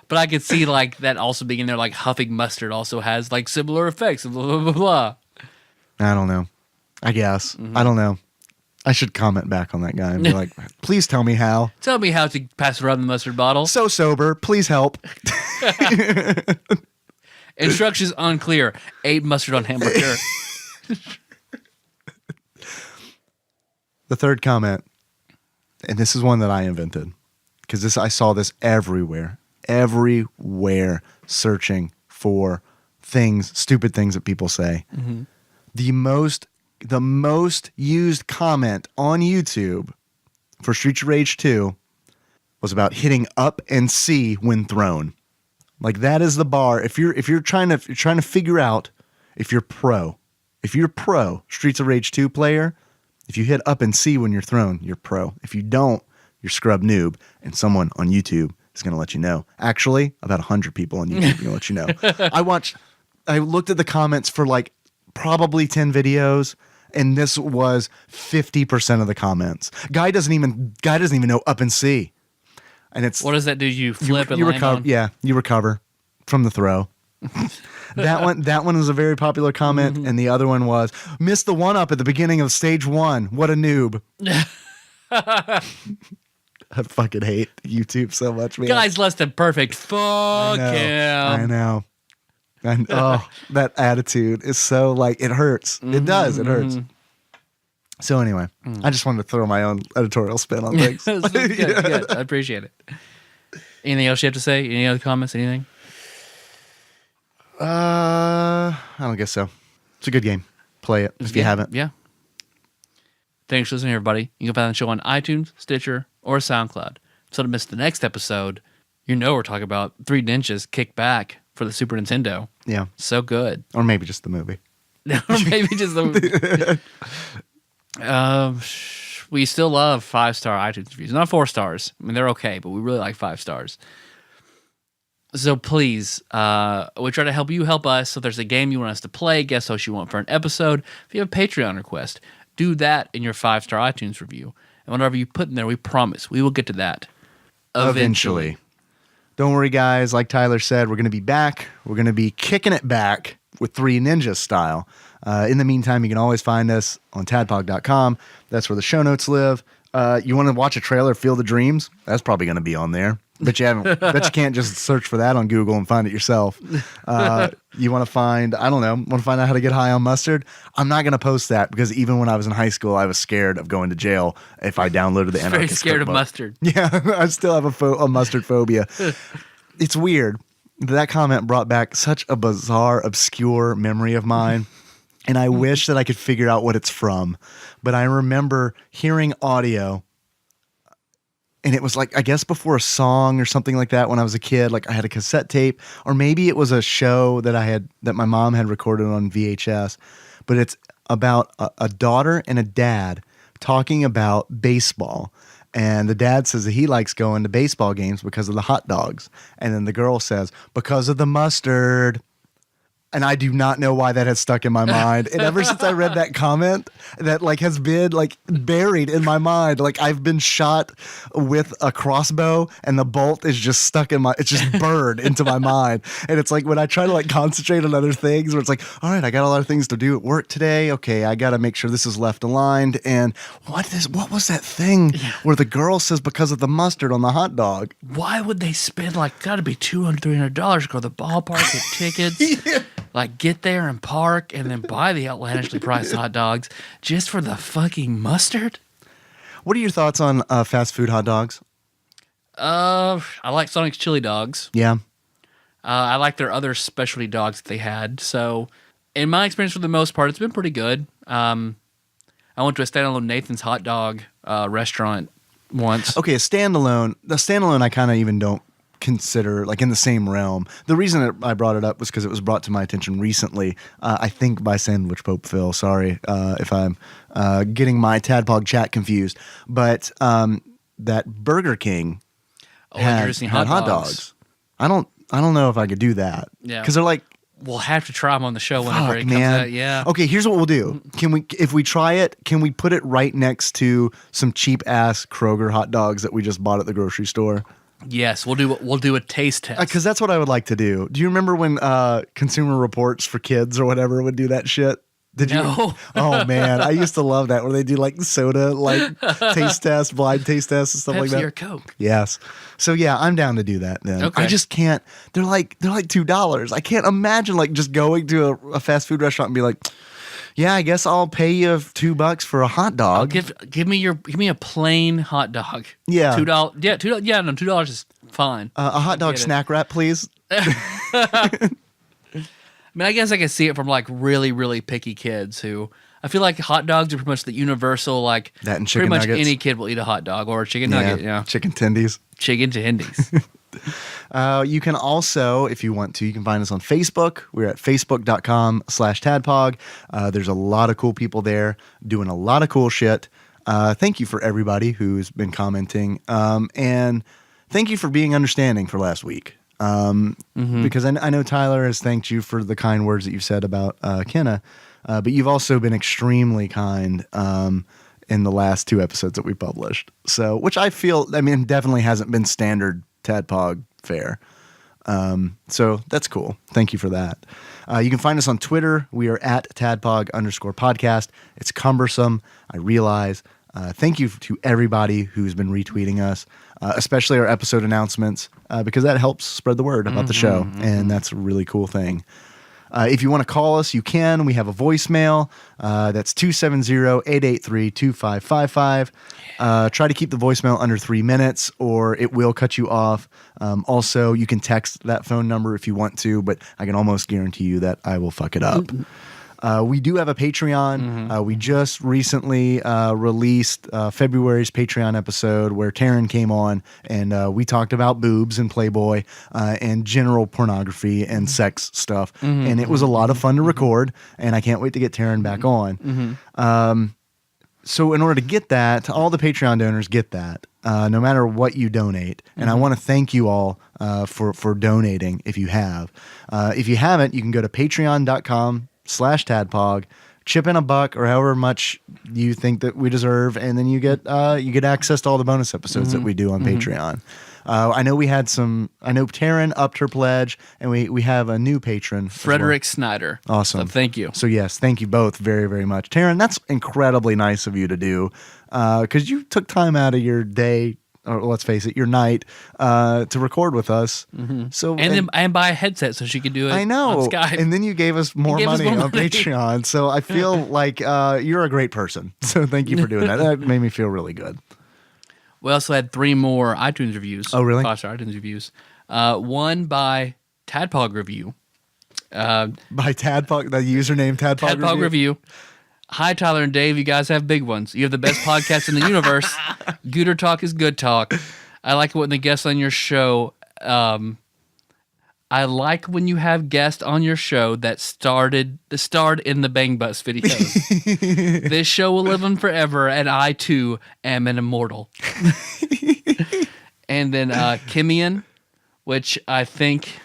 But I could see like that also being in there. Like huffing mustard also has like similar effects. Blah blah blah blah. I don't know. I guess. I don't know. I should comment back on that guy and be like, please tell me how. Tell me how to pass around the mustard bottle. So sober. Please help. Instructions unclear. 8 mustard on hamburger. The third comment, and this is one that I invented, because I saw this everywhere, searching for things, stupid things that people say. Mm-hmm. The most used comment on YouTube for Streets of Rage 2 was about hitting up and C when thrown. Like that is the bar. If you're trying to figure out if you're pro Streets of Rage 2 player, if you hit up and C when you're thrown, you're pro. If you don't, you're scrub noob, and someone on YouTube is going to let you know. Actually, about 100 people on YouTube are going to let you know. I looked at the comments for like probably 10 videos, and this was 50% of the comments. Guy doesn't even know up and C. And it's what does that do? You flip and land recover. on? Yeah, you recover from the throw. That one was a very popular comment, and the other one was missed the one up at the beginning of stage 1. What a noob! I fucking hate YouTube so much, man. Guy's less than perfect. Fuck him. I know. And that attitude is so like it hurts. It does. It hurts. So anyway, I just wanted to throw my own editorial spin on things. Good. I appreciate it. Anything else you have to say? Any other comments? Anything? I don't guess so. It's a good game. Play it if you haven't. Yeah. Thanks for listening, everybody. You can find the show on iTunes, Stitcher, or SoundCloud. So to miss the next episode, you know we're talking about Three Ninjas Kick Back for the Super Nintendo. Yeah. So good. Or maybe just the movie. Or maybe just the we still love 5-star iTunes reviews. Not 4 stars. I mean, they're okay, but we really like 5 stars. So please, we try to help you help us. So if there's a game you want us to play, guess host you want for an episode. If you have a Patreon request, do that in your 5-star iTunes review. And whatever you put in there, we promise we will get to that eventually. Don't worry, guys. Like Tyler said, we're going to be back. We're going to be kicking it back with Three Ninjas style. In the meantime, you can always find us on tadpog.com. That's where the show notes live. You want to watch a trailer, Field of Dreams? That's probably going to be on there. But you can't just search for that on Google and find it yourself. You want to find, I don't know, want to find out how to get high on mustard? I'm not going to post that because even when I was in high school, I was scared of going to jail if I downloaded the Anarchist Very scared cookbook. of mustard. Yeah, I still have a mustard phobia. It's weird. That comment brought back such a bizarre, obscure memory of mine. And I wish that I could figure out what it's from. But I remember hearing audio, and it was like, I guess before a song or something like that when I was a kid. Like I had a cassette tape, or maybe it was a show that my mom had recorded on VHS. But it's about a daughter and a dad talking about baseball. And the dad says that he likes going to baseball games because of the hot dogs. And then the girl says, because of the mustard. And I do not know why that has stuck in my mind. And ever since I read that comment, that like has been like buried in my mind. Like I've been shot with a crossbow and the bolt is just stuck in it's just burned into my mind. And it's like when I try to like concentrate on other things where it's like, all right, I got a lot of things to do at work today. Okay, I got to make sure this is left aligned. And what was that thing where the girl says because of the mustard on the hot dog? Why would they spend like, gotta be $200, $300 to go to the ballpark with tickets? Yeah. Like, get there and park and then buy the outlandishly priced hot dogs just for the fucking mustard? What are your thoughts on fast food hot dogs? I like Sonic's chili dogs. Yeah. I like their other specialty dogs that they had. So, in my experience, for the most part, it's been pretty good. I went to a standalone Nathan's hot dog restaurant once. Okay, the standalone I kind of even don't consider like in the same realm. The reason that I brought it up was because it was brought to my attention recently. I think by Sandwich Pope Phil. Sorry if I'm getting my Tadpog chat confused, but that Burger King had hot dogs. I don't know if I could do that. Yeah, because they're like. We'll have to try them on the show whenever it comes out. Yeah. Okay, here's what we'll do. If we try it, can we put it right next to some cheap ass Kroger hot dogs that we just bought at the grocery store? Yes, we'll do a taste test. Because that's what I would like to do. Do you remember when Consumer Reports for kids or whatever would do that shit? Did you? No. Oh man, I used to love that where they do like soda, like taste tests, blind taste tests, and stuff like that. Pepsi or Coke. Yes. So yeah, I'm down to do that then. Okay. I just can't. They're like $2. I can't imagine like just going to a fast food restaurant and be like, yeah, I guess I'll pay you $2 for a hot dog. Give me a plain hot dog. Yeah. $2. Yeah, $2. Yeah, no, $2 is fine. A hot dog snack wrap, please. I mean, I guess I can see it from like really, really picky kids who I feel like hot dogs are pretty much the universal, like that and chicken chicken pretty much nuggets. any kid will eat a hot dog or a chicken nugget. Yeah, chicken tendies. Chicken tendies. You can also, if you want to, you can find us on Facebook. We're at facebook.com/tadpog. There's a lot of cool people there doing a lot of cool shit. Thank you for everybody who's been commenting. And thank you for being understanding for last week. Because I know Tyler has thanked you for the kind words that you've said about Kenna, but you've also been extremely kind in the last 2 episodes that we published. So, which I feel, definitely hasn't been standard Tadpog fare. So that's cool. Thank you for that. You can find us on Twitter. We are at @Tadpog_podcast. It's cumbersome, I realize. Thank you to everybody who's been retweeting us, especially our episode announcements, because that helps spread the word about the show, and that's a really cool thing. If you want to call us, you can. We have a voicemail. That's 270-883-2555. Try to keep the voicemail under 3 minutes, or it will cut you off. Also, you can text that phone number if you want to, but I can almost guarantee you that I will fuck it up. We do have a Patreon. We just recently released February's Patreon episode where Taryn came on and we talked about boobs and Playboy and general pornography and sex stuff. And it was a lot of fun to record, and I can't wait to get Taryn back on. So in order to get that, all the Patreon donors get that, no matter what you donate. And I want to thank you all for donating if you have. If you haven't, you can go to patreon.com/Tadpog, chip in $1 or however much you think that we deserve, and then you get access to all the bonus episodes that we do on Patreon. I know Taryn upped her pledge, and we have a new patron, Frederick Snyder. Awesome. So thank you. So yes, thank you both very, very much. Taryn, that's incredibly nice of you to do, because you took time out of your day, or let's face it, your night, to record with us. So and buy a headset so she could do it. I know. On Skype. And then you gave us more money on Patreon. So I feel like you're a great person. So thank you for doing that. That made me feel really good. We also had 3 more iTunes reviews. Oh, really? 5-star iTunes reviews. One by Tadpog Review. By Tadpog, the username Tadpog Tadpog Review. Hi, Tyler and Dave. You guys have big ones. You have the best podcast in the universe. Gooder talk is good talk. I like it when the guests on your show. I like when you have guests on your show that starred in the Bang Bus videos. This show will live on forever, and I too am an immortal. And then Kimian, which I think,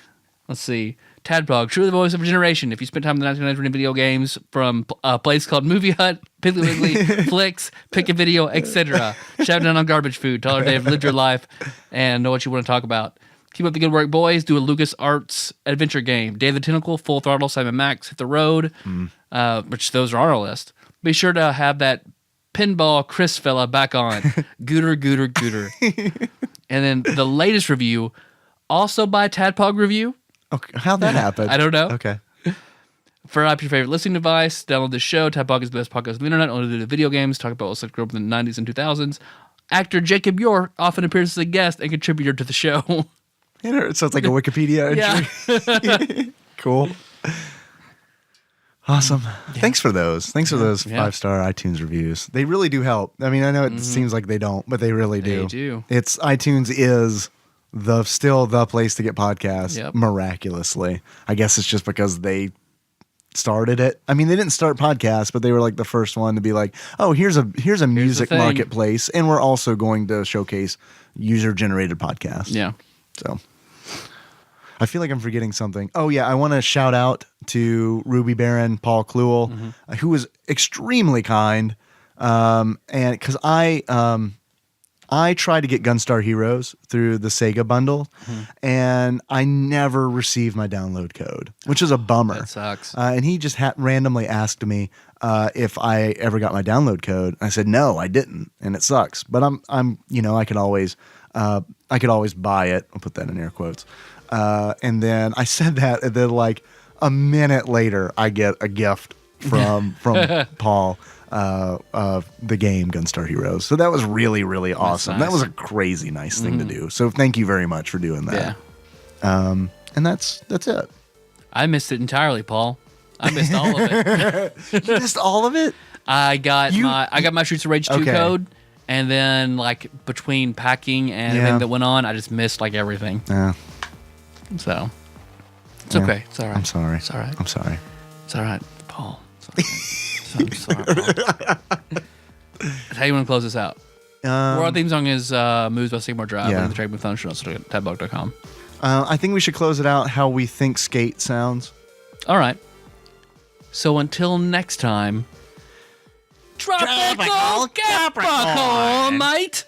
let's see, Tadpog, truly the voice of a generation. If you spent time in the 1990s running video games from a place called Movie Hut, Piggly Wiggly, Flicks, Pick a Video, etc. Shout down on garbage food. Tyler Dave, lived your life and know what you want to talk about. Keep up the good work, boys. Do a LucasArts adventure game. Day of the Tentacle, Full Throttle, Simon Max, Hit the Road, which those are on our list. Be sure to have that pinball Chris fella back on. Gooder. And then the latest review, also by Tadpog Review. Okay, how'd that happen? I don't know. Okay. For up your favorite listening device, download the show. Tadpog is the best podcast on the internet. Only do the video games. Talk about what's like grew up in the 90s and 2000s. Actor Jacob York often appears as a guest and contributor to the show. So it's like a Wikipedia entry. Yeah. Cool. Awesome. Yeah. Thanks for those. 5-star iTunes reviews. They really do help. I mean, I know it seems like they don't, but they really do. They do. iTunes is still the place to get podcasts. Yep. Miraculously, I guess it's just because they started it. I mean, they didn't start podcasts, but they were like the first one to be like, oh, here's a music thing. marketplace, and we're also going to showcase user generated podcasts. Yeah. So I feel like I'm forgetting something. Oh yeah, I want to shout out to Ruby Baron, Paul Kluel, who was extremely kind. And because I tried to get Gunstar Heroes through the Sega bundle, and I never received my download code, which is a bummer. That sucks. And he just randomly asked me if I ever got my download code. I said no, I didn't, and it sucks. But I'm I could always buy it. I'll put that in air quotes. And then I said that, and then like a minute later, I get a gift from Paul. The game Gunstar Heroes. So that was really, really awesome. Nice. That was a crazy nice thing to do. So thank you very much for doing that. Yeah. And that's it. I missed it entirely, Paul. I missed all of it. You missed all of it? I got my Streets of Rage 2 Okay. code, and then like between packing and everything that went on, I just missed like everything. Yeah. So it's okay. It's all right. I'm sorry. It's all right. I'm sorry. It's all right, Paul. It's all right. I'm sorry, Paul. How you want to close this out? Our theme song is Moves by Sigmar Drive. Yeah. The track with Thunder Shows at TADPOG.com. I think we should close it out how we think skate sounds. All right. So until next time, Tropical Capricorn, mate.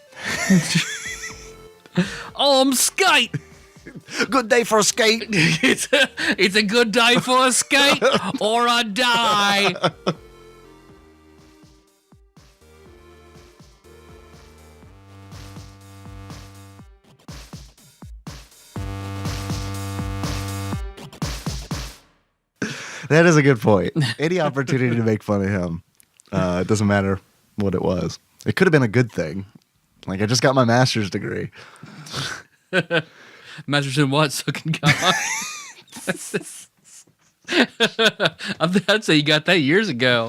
Skate. Good day for a skate. It's a good day for a skate or a die. That is a good point. Any opportunity to make fun of him, it doesn't matter what it was. It could have been a good thing. Like I just got my master's degree. Master's in what? Sucking cock. I'd say you got that years ago.